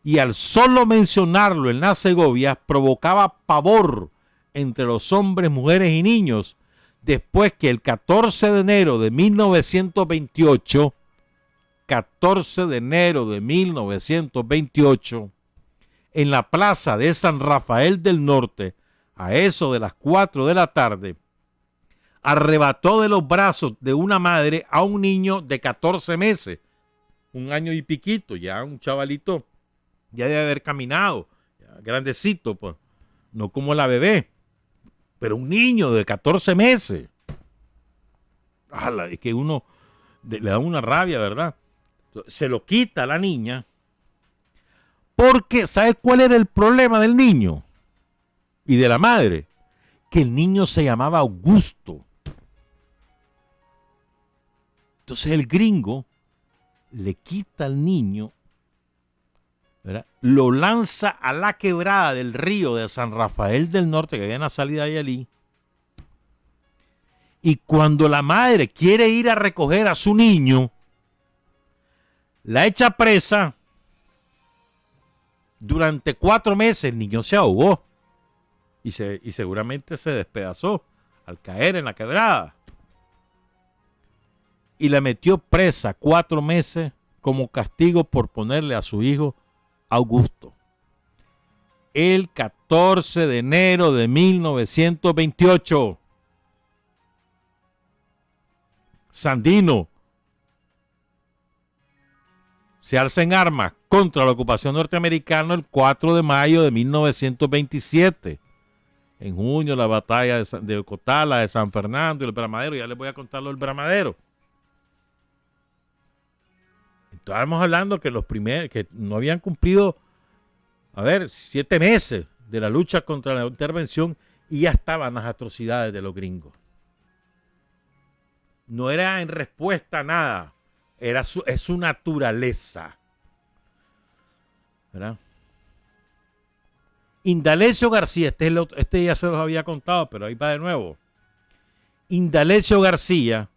y al solo mencionarlo en la Segovia provocaba pavor entre los hombres, mujeres y niños, después que el 14 de enero de 1928, en la plaza de San Rafael del Norte, a eso de las 4 de la tarde, arrebató de los brazos de una madre a un niño de 14 meses, 1 año y piquito, ya un chavalito, ya debe haber caminado, ya grandecito, pues, no como la bebé, pero un niño de 14 meses. Es que uno le da una rabia, ¿verdad? Se lo quita a la niña, porque ¿sabes cuál era el problema del niño y de la madre? Que el niño se llamaba Augusto. Entonces el gringo le quita al niño, ¿verdad? Lo lanza a la quebrada del río de San Rafael del Norte, que había en la salida de allí. Y cuando la madre quiere ir a recoger a su niño, la echa presa. Durante 4 meses el niño se ahogó y seguramente se despedazó al caer en la quebrada. Y la metió presa 4 meses como castigo por ponerle a su hijo Augusto. El 14 de enero de 1928. Sandino se alza en armas contra la ocupación norteamericana el 4 de mayo de 1927. En junio, la batalla de Ocotala, de San Fernando y el Bramadero. Ya les voy a contar lo del Bramadero. Estábamos hablando que que no habían cumplido, 7 meses de la lucha contra la intervención y ya estaban las atrocidades de los gringos. No era en respuesta a nada, es su naturaleza. ¿Verdad? Indalecio García, este ya se los había contado, pero ahí va de nuevo. Indalecio García,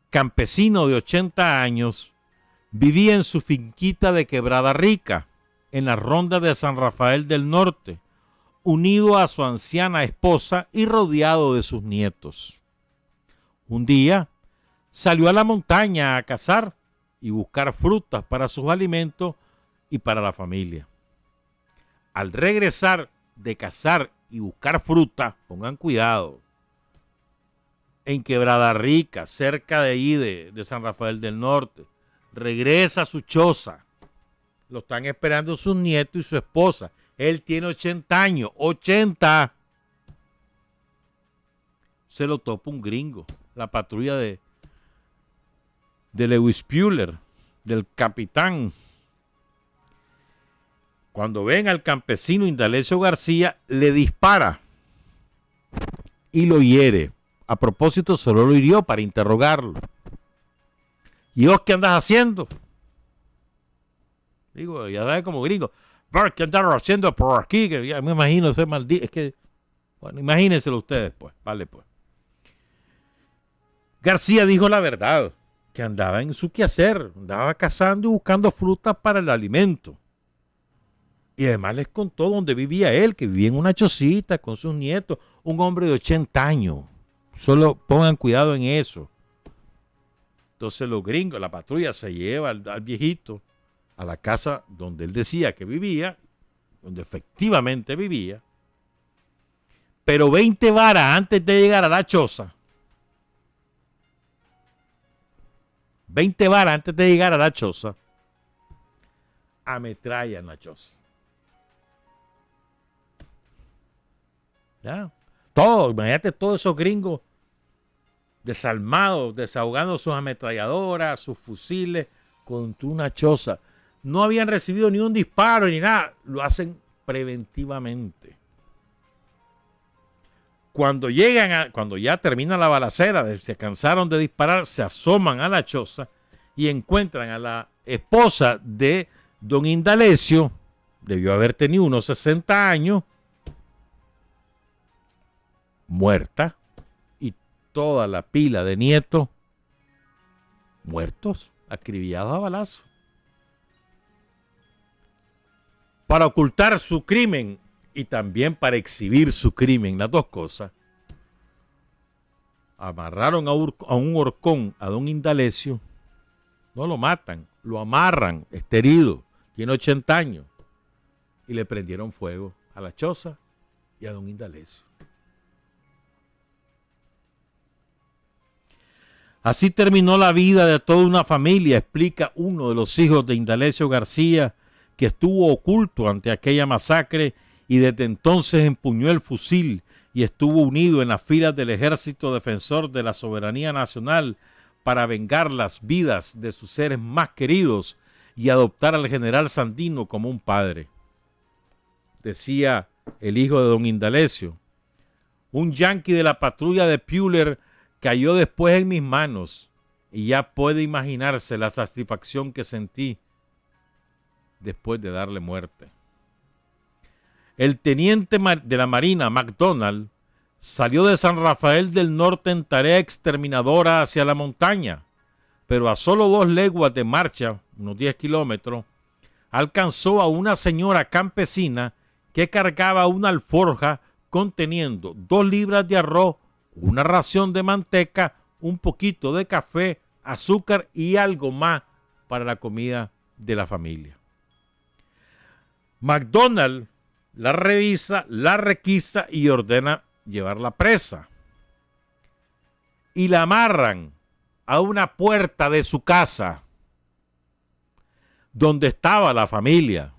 campesino de 80 años, vivía en su finquita de Quebrada Rica, en la ronda de San Rafael del Norte, unido a su anciana esposa y rodeado de sus nietos. Un día salió a la montaña a cazar y buscar frutas para sus alimentos y para la familia. Al regresar de cazar y buscar fruta, pongan cuidado, en Quebrada Rica, cerca de ahí de San Rafael del Norte, regresa a su choza. Lo están esperando sus nietos y su esposa. Él tiene 80 años, 80. Se lo topa un gringo, la patrulla de Lewis Puller, del capitán. Cuando ven al campesino Indalecio García, le dispara y lo hiere. A propósito, solo lo hirió para interrogarlo. ¿Y vos qué andas haciendo? Digo, ya sabes como gringo. ¿Qué andas haciendo por aquí? Que ya me imagino ese maldito. Es que, bueno, imagínenselo ustedes, pues. Vale, pues. García dijo la verdad, que andaba en su quehacer, andaba cazando y buscando frutas para el alimento. Y además les contó dónde vivía él, que vivía en una chocita con sus nietos, un hombre de 80 años. Solo pongan cuidado en eso. Entonces los gringos, la patrulla se lleva al viejito a la casa donde él decía que vivía, donde efectivamente vivía, pero 20 varas antes de llegar a la choza, 20 varas antes de llegar a la choza, ametrallan la choza. ¿Ya? Todo, imagínate todos esos gringos desalmados, desahogando sus ametralladoras, sus fusiles contra una choza. No habían recibido ni un disparo ni nada. Lo hacen preventivamente. Cuando ya termina la balacera, se cansaron de disparar, se asoman a la choza y encuentran a la esposa de don Indalecio, debió haber tenido unos 60 años, muerta, y toda la pila de nietos muertos, acribillados a balazos. Para ocultar su crimen y también para exhibir su crimen, las dos cosas, amarraron a un horcón a don Indalecio, no lo matan, lo amarran, está herido, tiene 80 años, y le prendieron fuego a la choza y a don Indalecio. Así terminó la vida de toda una familia, explica uno de los hijos de Indalecio García, que estuvo oculto ante aquella masacre y desde entonces empuñó el fusil y estuvo unido en las filas del Ejército Defensor de la Soberanía Nacional para vengar las vidas de sus seres más queridos y adoptar al general Sandino como un padre. Decía el hijo de don Indalecio, un yanqui de la patrulla de Puller cayó después en mis manos y ya puede imaginarse la satisfacción que sentí después de darle muerte. El teniente de la Marina, McDonald, salió de San Rafael del Norte en tarea exterminadora hacia la montaña, pero a solo 2 leguas de marcha, unos 10 kilómetros, alcanzó a una señora campesina que cargaba una alforja conteniendo 2 libras de arroz, una ración de manteca, un poquito de café, azúcar y algo más para la comida de la familia. McDonald la revisa, la requisa y ordena llevarla presa. Y la amarran a una puerta de su casa donde estaba la familia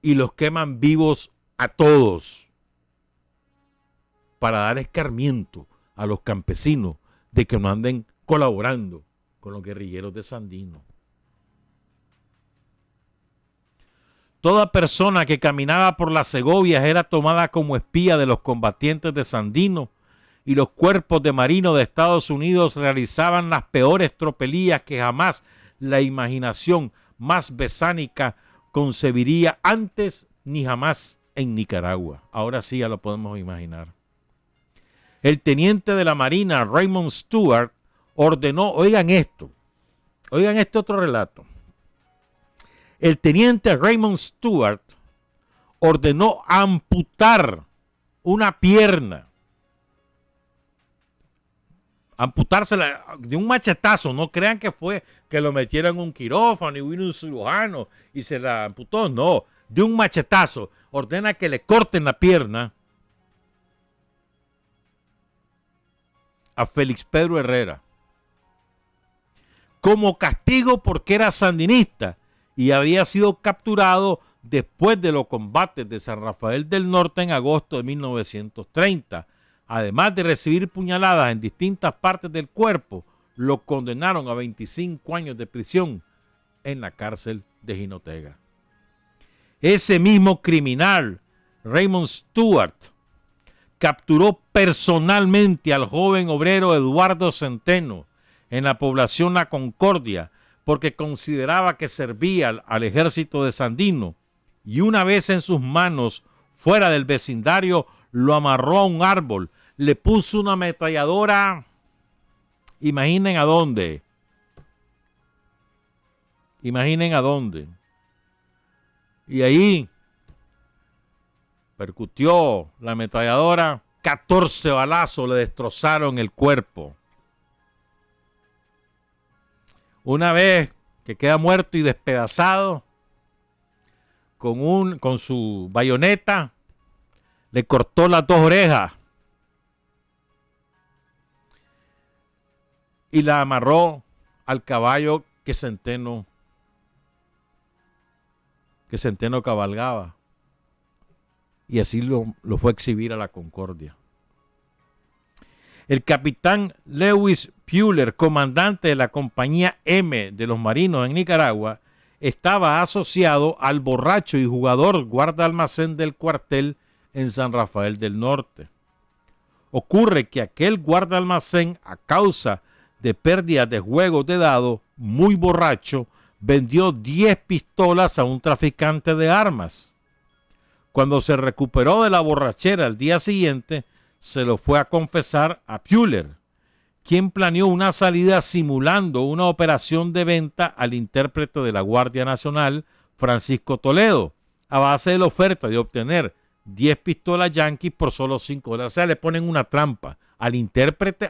y los queman vivos a todos para dar escarmiento a los campesinos de que no anden colaborando con los guerrilleros de Sandino. Toda persona que caminaba por las Segovias era tomada como espía de los combatientes de Sandino y los cuerpos de marinos de Estados Unidos realizaban las peores tropelías que jamás la imaginación más besánica concebiría antes ni jamás en Nicaragua. Ahora sí ya lo podemos imaginar. El teniente de la Marina, Raymond Stewart, ordenó, oigan este otro relato. El teniente Raymond Stewart ordenó amputar una pierna amputársela de un machetazo. No crean que fue que lo metieron en un quirófano y vino un cirujano y se la amputó. No, de un machetazo. Ordena que le corten la pierna a Félix Pedro Herrera como castigo porque era sandinista y había sido capturado después de los combates de San Rafael del Norte en agosto de 1930. Además de recibir puñaladas en distintas partes del cuerpo, lo condenaron a 25 años de prisión en la cárcel de Jinotega. Ese mismo criminal, Raymond Stewart, capturó personalmente al joven obrero Eduardo Centeno en la población La Concordia porque consideraba que servía al ejército de Sandino, y una vez en sus manos, fuera del vecindario, lo amarró a un árbol, le puso una ametralladora, imaginen a dónde, y ahí percutió la ametralladora, 14 balazos le destrozaron el cuerpo. Una vez que queda muerto y despedazado, con su bayoneta, le cortó las 2 orejas y la amarró al caballo que Centeno cabalgaba. Y así lo fue a exhibir a la Concordia. El capitán Lewis Puller, comandante de la compañía M de los marinos en Nicaragua, estaba asociado al borracho y jugador guarda-almacén del cuartel en San Rafael del Norte. Ocurre que aquel guarda-almacén, a causa de pérdidas de juegos de dado, muy borracho, vendió 10 pistolas a un traficante de armas. Cuando se recuperó de la borrachera al día siguiente, se lo fue a confesar a Puller, quien planeó una salida simulando una operación de venta al intérprete de la Guardia Nacional, Francisco Toledo, a base de la oferta de obtener 10 pistolas yanquis por solo $5. O sea, le ponen una trampa al intérprete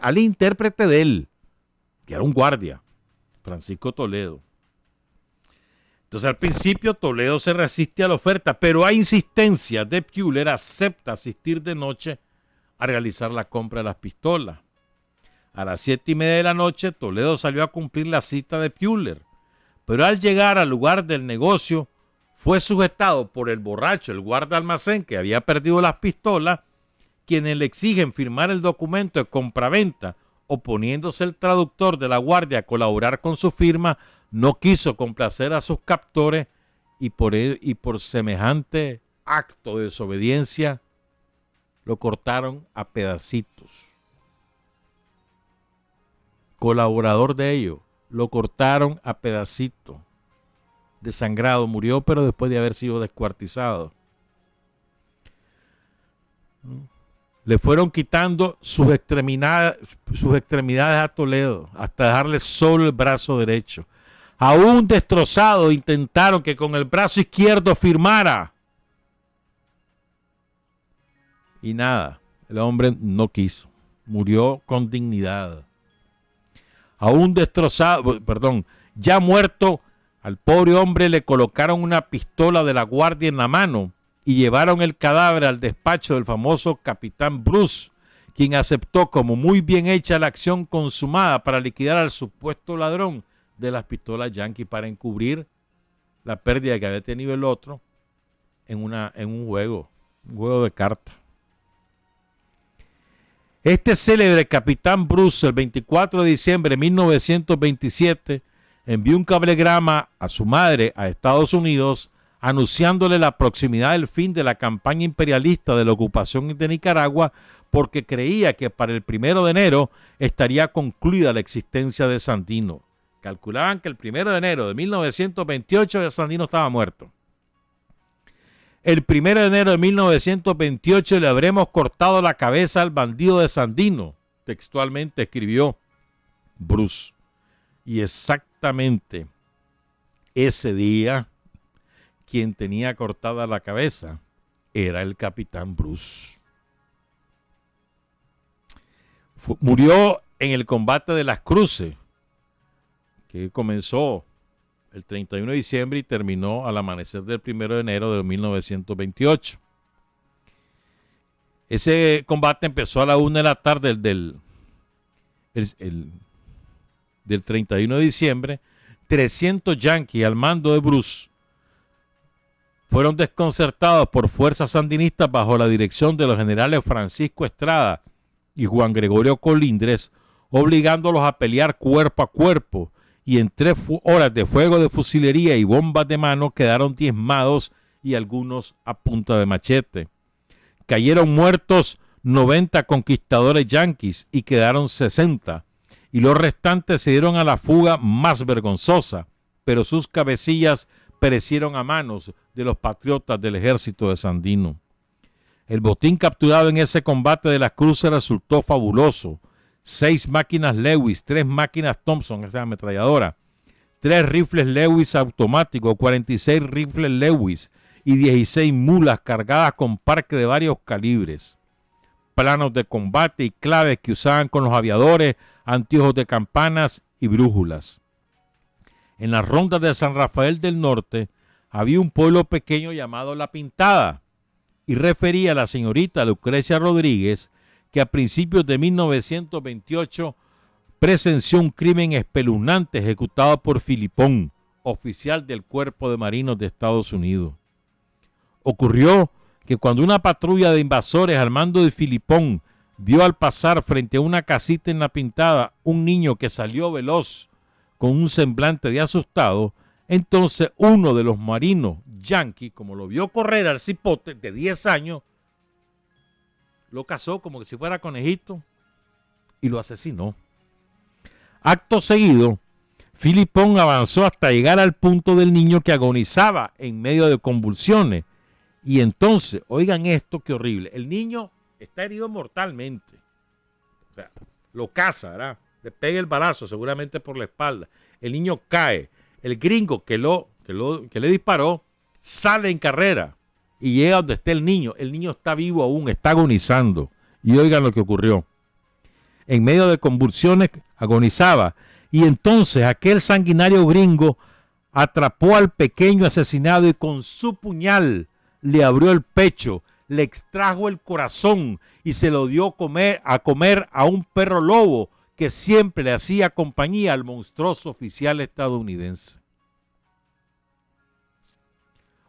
de él, que era un guardia, Francisco Toledo. Entonces, al principio, Toledo se resiste a la oferta, pero a insistencia de Puller acepta asistir de noche a realizar la compra de las pistolas. A las 7:30 de la noche, Toledo salió a cumplir la cita de Puller, pero al llegar al lugar del negocio, fue sujetado por el borracho, el guarda almacén que había perdido las pistolas, quienes le exigen firmar el documento de compraventa, oponiéndose el traductor de la guardia a colaborar con su firma. No quiso complacer a sus captores y por semejante acto de desobediencia lo cortaron a pedacitos. Colaborador de ellos, lo cortaron a pedacitos. Desangrado, murió, pero después de haber sido descuartizado. Le fueron quitando sus extremidades a Toledo, hasta dejarle solo el brazo derecho. Aún destrozado, intentaron que con el brazo izquierdo firmara. Y nada, el hombre no quiso. Murió con dignidad. Aún destrozado, ya muerto, al pobre hombre le colocaron una pistola de la guardia en la mano y llevaron el cadáver al despacho del famoso capitán Bruce, quien aceptó como muy bien hecha la acción consumada para liquidar al supuesto ladrón de las pistolas yanquis para encubrir la pérdida que había tenido el otro en un juego de cartas. Este célebre capitán Bruce, el 24 de diciembre de 1927, envió un cablegrama a su madre a Estados Unidos anunciándole la proximidad del fin de la campaña imperialista de la ocupación de Nicaragua, porque creía que para el 1 de enero estaría concluida la existencia de Sandino. Calculaban que el 1 de enero de 1928 ya Sandino estaba muerto. El 1 de enero de 1928 le habremos cortado la cabeza al bandido de Sandino, textualmente escribió Bruce. Y exactamente ese día, quien tenía cortada la cabeza era el capitán Bruce. Murió en el combate de las Cruces, que comenzó el 31 de diciembre y terminó al amanecer del 1 de enero de 1928. Ese combate empezó a la 1 de la tarde del 31 de diciembre. 300 yanquis al mando de Bruce fueron desconcertados por fuerzas sandinistas bajo la dirección de los generales Francisco Estrada y Juan Gregorio Colindres, obligándolos a pelear cuerpo a cuerpo, y en 3 horas de fuego de fusilería y bombas de mano quedaron diezmados y algunos a punta de machete. Cayeron muertos 90 conquistadores yanquis y quedaron 60, y los restantes se dieron a la fuga más vergonzosa, pero sus cabecillas perecieron a manos de los patriotas del ejército de Sandino. El botín capturado en ese combate de las Cruces resultó fabuloso: 6 máquinas Lewis, 3 máquinas Thompson, esa ametralladora, 3 rifles Lewis automáticos, 46 rifles Lewis y 16 mulas cargadas con parque de varios calibres, planos de combate y claves que usaban con los aviadores, anteojos de campanas y brújulas. En las rondas de San Rafael del Norte había un pueblo pequeño llamado La Pintada, y refería a la señorita Lucrecia Rodríguez que a principios de 1928 presenció un crimen espeluznante ejecutado por Filipón, oficial del Cuerpo de Marinos de Estados Unidos. Ocurrió que cuando una patrulla de invasores al mando de Filipón vio al pasar frente a una casita en La Pintada un niño que salió veloz con un semblante de asustado, entonces uno de los marinos yanquis, como lo vio correr al cipote de 10 años, lo cazó como que si fuera conejito y lo asesinó. Acto seguido, Filipón avanzó hasta llegar al punto del niño que agonizaba en medio de convulsiones. Y entonces, oigan esto, qué horrible, el niño está herido mortalmente. O sea, lo caza, ¿verdad? Le pega el balazo, seguramente por la espalda. El niño cae. El gringo que le disparó sale en carrera y llega donde está el niño. El niño está vivo aún, está agonizando. Y oigan lo que ocurrió. En medio de convulsiones agonizaba. Y entonces aquel sanguinario gringo atrapó al pequeño asesinado y con su puñal le abrió el pecho, le extrajo el corazón y se lo dio a comer a un perro lobo que siempre le hacía compañía al monstruoso oficial estadounidense.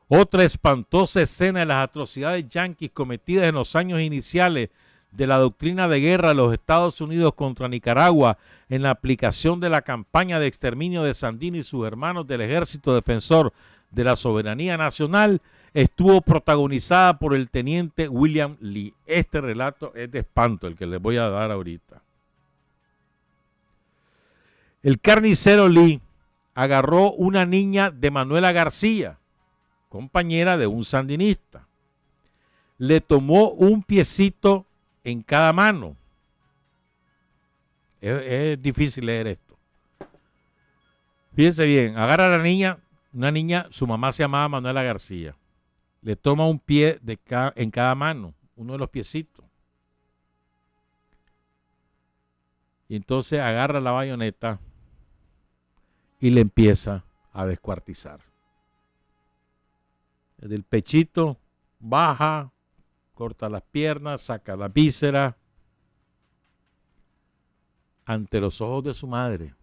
Otra espantosa escena de las atrocidades yanquis cometidas en los años iniciales de la doctrina de guerra de los Estados Unidos contra Nicaragua en la aplicación de la campaña de exterminio de Sandino y sus hermanos del Ejército Defensor de la Soberanía Nacional estuvo protagonizada por el teniente William Lee. Este relato es de espanto, el que les voy a dar ahorita. El carnicero Lee agarró una niña de Manuela García, compañera de un sandinista. Le tomó un piecito en cada mano. Es difícil leer esto. Fíjense bien, agarra a la niña, una niña, su mamá se llamaba Manuela García. Le toma un pie en cada mano, uno de los piecitos. Y entonces agarra la bayoneta y le empieza a descuartizar. Desde el pechito baja, corta las piernas, saca la víscera ante los ojos de su madre.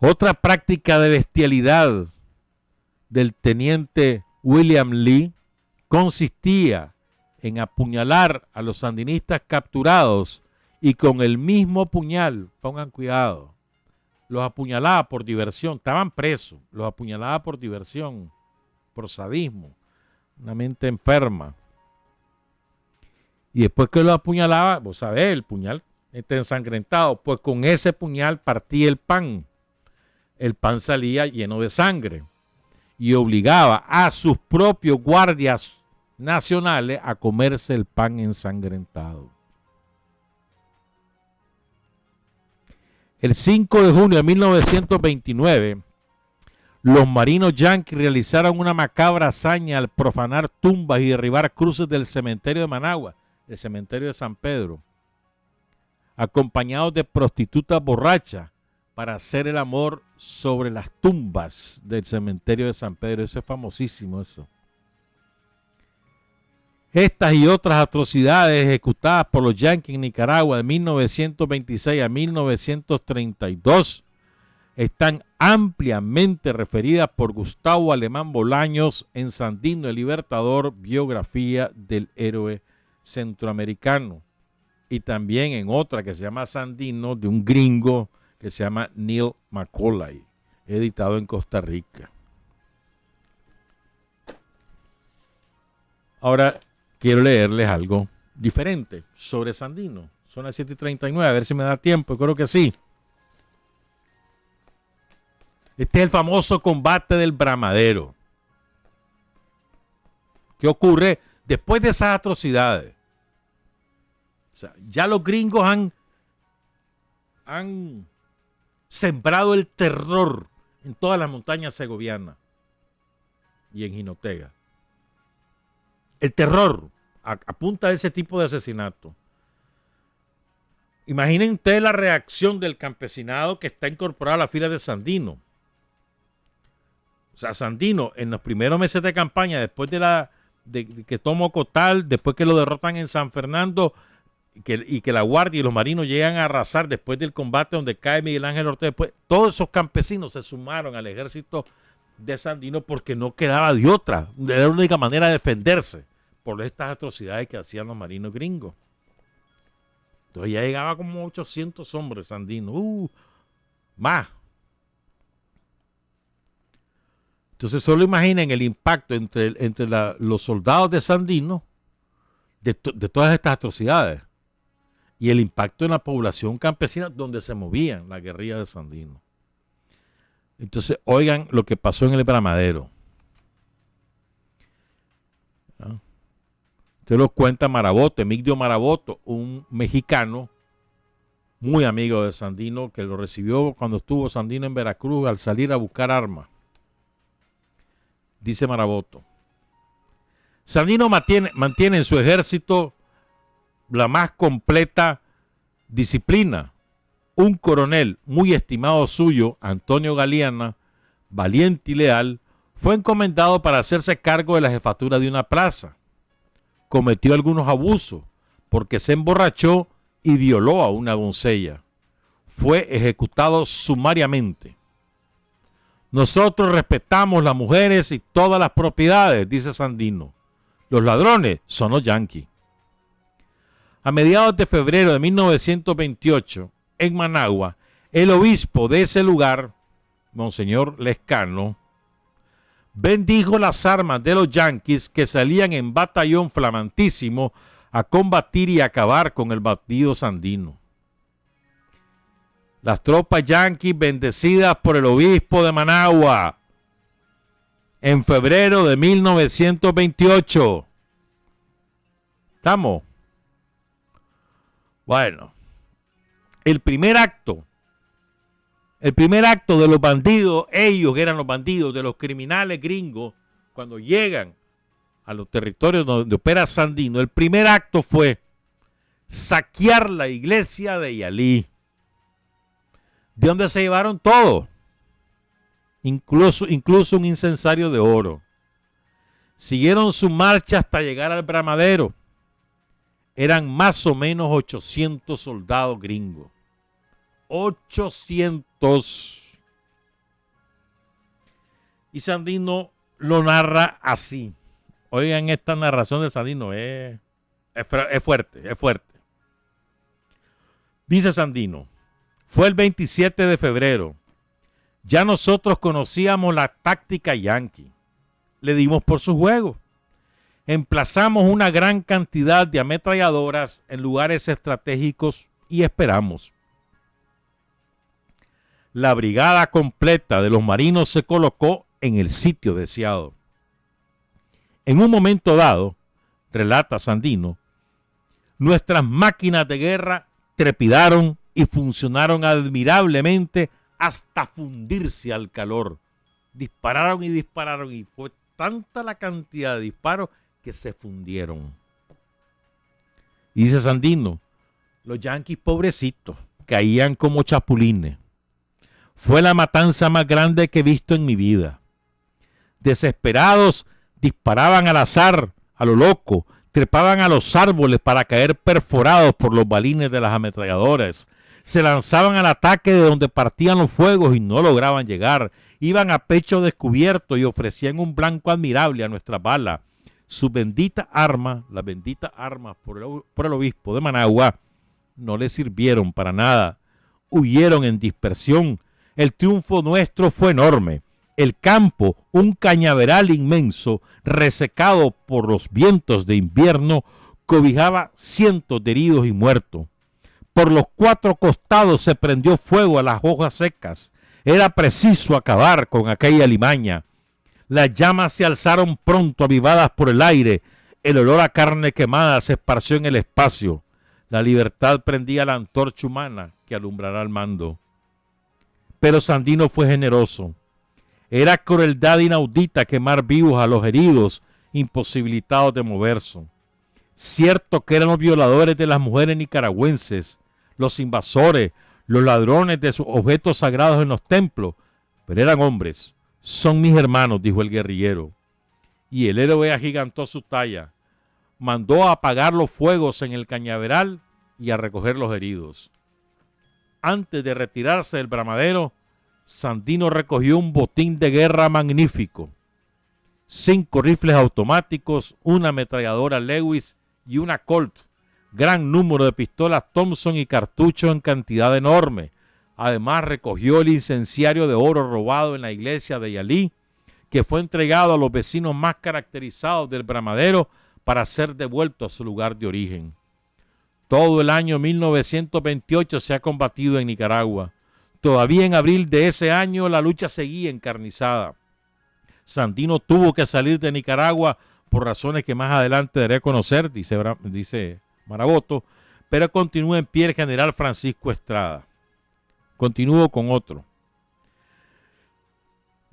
Otra práctica de bestialidad del teniente William Lee consistía en apuñalar a los sandinistas capturados y con el mismo puñal, pongan cuidado, los apuñalaba por diversión, estaban presos, los apuñalaba por diversión, por sadismo, una mente enferma. Y después que lo apuñalaba, vos sabés, el puñal está ensangrentado, pues con ese puñal partía el pan. El pan salía lleno de sangre y obligaba a sus propios guardias nacionales a comerse el pan ensangrentado. El 5 de junio de 1929, los marinos yanquis realizaron una macabra hazaña al profanar tumbas y derribar cruces del cementerio de Managua. el cementerio de San Pedro, acompañados de prostitutas borrachas para hacer el amor sobre las tumbas del cementerio de San Pedro. Eso es famosísimo, eso. Estas y otras atrocidades ejecutadas por los yanquis en Nicaragua de 1926 a 1932 están ampliamente referidas por Gustavo Alemán Bolaños en Sandino el Libertador, biografía del héroe centroamericano. Y también en otra que se llama Sandino, de un gringo que se llama Neil Macaulay, editado en Costa Rica. Ahora quiero leerles algo diferente sobre Sandino. Son las 7:39, a ver si me da tiempo, creo que sí. Este es el famoso combate del Bramadero. ¿Qué ocurre después de esas atrocidades? O sea, ya los gringos han sembrado el terror en todas las montañas segovianas y en Jinotega. El terror a punta de ese tipo de asesinato. Imaginen ustedes la reacción del campesinado que está incorporado a la fila de Sandino. O sea, Sandino en los primeros meses de campaña, después de que tomó Cotal, después que lo derrotan en San Fernando, y que la Guardia y los marinos llegan a arrasar después del combate donde cae Miguel Ángel Ortega, después, todos esos campesinos se sumaron al ejército de Sandino porque no quedaba de otra. Era la única manera de defenderse por estas atrocidades que hacían los marinos gringos. Entonces ya llegaba como 800 hombres Sandino. Más. Entonces solo imaginen el impacto entre los soldados de Sandino de todas estas atrocidades y el impacto en la población campesina donde se movían la guerrilla de Sandino. Entonces oigan lo que pasó en el Bramadero. ¿Ah? Usted lo cuenta Maraboto, Emigdio Maraboto, un mexicano muy amigo de Sandino que lo recibió cuando estuvo Sandino en Veracruz al salir a buscar armas. Dice Maraboto: Sandino mantiene en su ejército la más completa disciplina. Un coronel muy estimado suyo, Antonio Galeana, valiente y leal, fue encomendado para hacerse cargo de la jefatura de una plaza. Cometió algunos abusos porque se emborrachó y violó a una doncella. Fue ejecutado sumariamente. Nosotros respetamos las mujeres y todas las propiedades, dice Sandino. Los ladrones son los yanquis. A mediados de febrero de 1928, en Managua, el obispo de ese lugar, Monseñor Lescano, bendijo las armas de los yanquis que salían en batallón flamantísimo a combatir y acabar con el bandido Sandino. Las tropas yanquis bendecidas por el obispo de Managua en febrero de 1928. ¿Estamos? Bueno, el primer acto de los bandidos, ellos que eran los bandidos, de los criminales gringos, cuando llegan a los territorios donde opera Sandino, el primer acto fue saquear la iglesia de Yalí, de donde se llevaron todo, incluso un incensario de oro. Siguieron su marcha hasta llegar al Bramadero. Eran más o menos 800 soldados gringos. 800. Y Sandino lo narra así. Oigan, esta narración de Sandino es fuerte, es fuerte. Dice Sandino: fue el 27 de febrero. Ya nosotros conocíamos la táctica yanqui. Le dimos por su juego. Emplazamos una gran cantidad de ametralladoras en lugares estratégicos y esperamos. La brigada completa de los marinos se colocó en el sitio deseado. En un momento dado, relata Sandino, nuestras máquinas de guerra trepidaron y funcionaron admirablemente hasta fundirse al calor. Dispararon y fue tanta la cantidad de disparos que se fundieron. Y dice Sandino, los yanquis pobrecitos caían como chapulines. Fue la matanza más grande que he visto en mi vida. Desesperados, disparaban al azar, a lo loco, trepaban a los árboles para caer perforados por los balines de las ametralladoras. Se lanzaban al ataque de donde partían los fuegos y no lograban llegar. Iban a pecho descubierto y ofrecían un blanco admirable a nuestras balas. Sus benditas armas, las benditas armas por el obispo de Managua, no les sirvieron para nada. Huyeron en dispersión. El triunfo nuestro fue enorme. El campo, un cañaveral inmenso, resecado por los vientos de invierno, cobijaba cientos de heridos y muertos. Por los 4 costados se prendió fuego a las hojas secas. Era preciso acabar con aquella alimaña. Las llamas se alzaron pronto, avivadas por el aire. El olor a carne quemada se esparció en el espacio. La libertad prendía la antorcha humana que alumbrará al mando. Pero Sandino fue generoso. Era crueldad inaudita quemar vivos a los heridos, imposibilitados de moverse. Cierto que eran los violadores de las mujeres nicaragüenses, los invasores, los ladrones de sus objetos sagrados en los templos, pero eran hombres. Son mis hermanos, dijo el guerrillero. Y el héroe agigantó su talla. Mandó a apagar los fuegos en el cañaveral y a recoger los heridos. Antes de retirarse del bramadero, Sandino recogió un botín de guerra magnífico. 5 rifles automáticos, una ametralladora Lewis y una Colt. Gran número de pistolas Thompson y cartuchos en cantidad enorme. Además recogió el incenciario de oro robado en la iglesia de Yalí, que fue entregado a los vecinos más caracterizados del bramadero para ser devuelto a su lugar de origen. Todo el año 1928 se ha combatido en Nicaragua. Todavía en abril de ese año la lucha seguía encarnizada. Sandino tuvo que salir de Nicaragua por razones que más adelante daré a conocer, dice Maraboto, pero continúa en pie el general Francisco Estrada. Continúo con otro.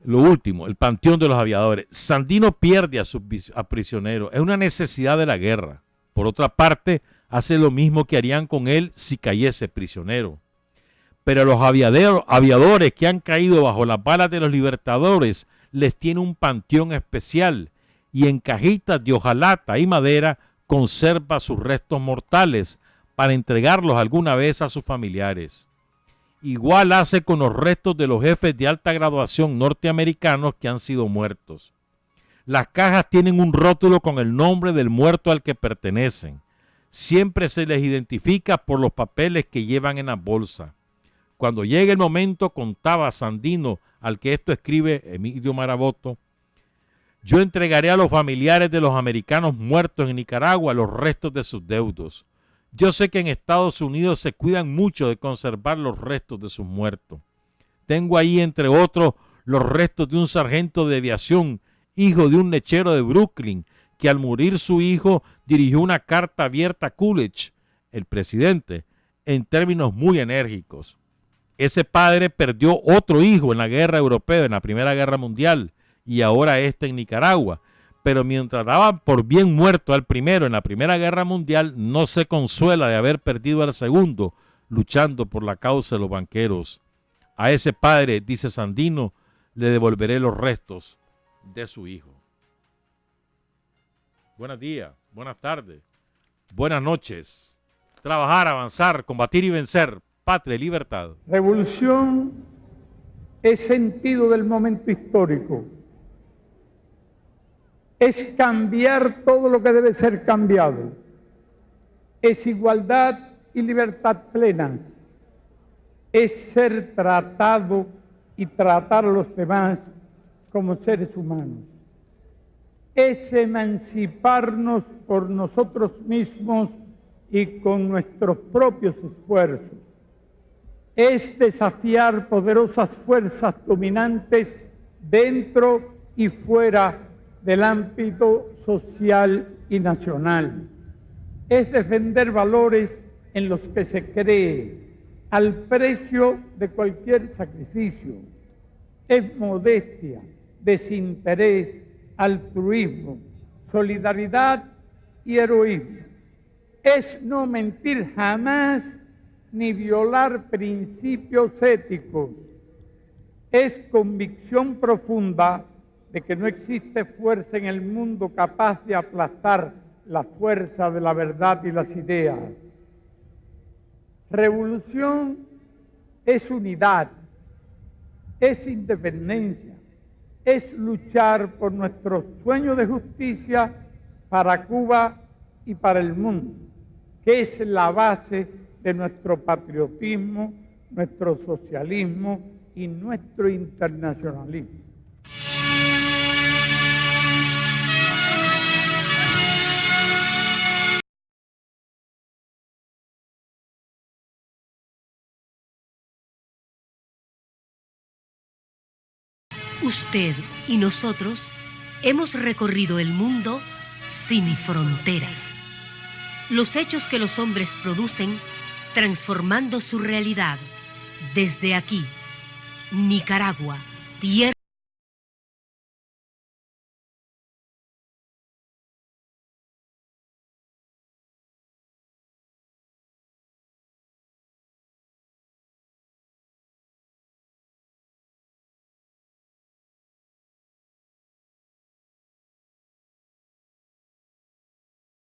Lo último, el panteón de los aviadores. Sandino pierde a sus prisioneros. Es una necesidad de la guerra. Por otra parte, hace lo mismo que harían con él si cayese prisionero. Pero los aviadores que han caído bajo las balas de los libertadores les tiene un panteón especial y en cajitas de hojalata y madera conserva sus restos mortales para entregarlos alguna vez a sus familiares. Igual hace con los restos de los jefes de alta graduación norteamericanos que han sido muertos. Las cajas tienen un rótulo con el nombre del muerto al que pertenecen. Siempre se les identifica por los papeles que llevan en la bolsa. Cuando llegue el momento, contaba Sandino, al que esto escribe Emilio Maraboto, yo entregaré a los familiares de los americanos muertos en Nicaragua los restos de sus deudos. Yo sé que en Estados Unidos se cuidan mucho de conservar los restos de sus muertos. Tengo ahí, entre otros, los restos de un sargento de aviación, hijo de un lechero de Brooklyn, que al morir su hijo dirigió una carta abierta a Coolidge, el presidente, en términos muy enérgicos. Ese padre perdió otro hijo en la guerra europea, en la Primera Guerra Mundial, y ahora en Nicaragua. Pero mientras daban por bien muerto al primero en la Primera Guerra Mundial, no se consuela de haber perdido al segundo, luchando por la causa de los banqueros. A ese padre, dice Sandino, le devolveré los restos de su hijo. Buenos días, buenas tardes, buenas noches. Trabajar, avanzar, combatir y vencer. Patria y libertad. Revolución es sentido del momento histórico. Es cambiar todo lo que debe ser cambiado. Es igualdad y libertad plenas. Es ser tratado y tratar a los demás como seres humanos. Es emanciparnos por nosotros mismos y con nuestros propios esfuerzos. Es desafiar poderosas fuerzas dominantes dentro y fuera del ámbito social y nacional. Es defender valores en los que se cree al precio de cualquier sacrificio. Es modestia, desinterés, altruismo, solidaridad y heroísmo. es no mentir jamás ni violar principios éticos. Es convicción profunda de que no existe fuerza en el mundo capaz de aplastar la fuerza de la verdad y las ideas. Revolución es unidad, es independencia, es luchar por nuestro sueño de justicia para Cuba y para el mundo, que es la base de nuestro patriotismo, nuestro socialismo y nuestro internacionalismo. Usted y nosotros hemos recorrido el mundo sin fronteras. Los hechos que los hombres producen transformando su realidad. Desde aquí, Nicaragua, tierra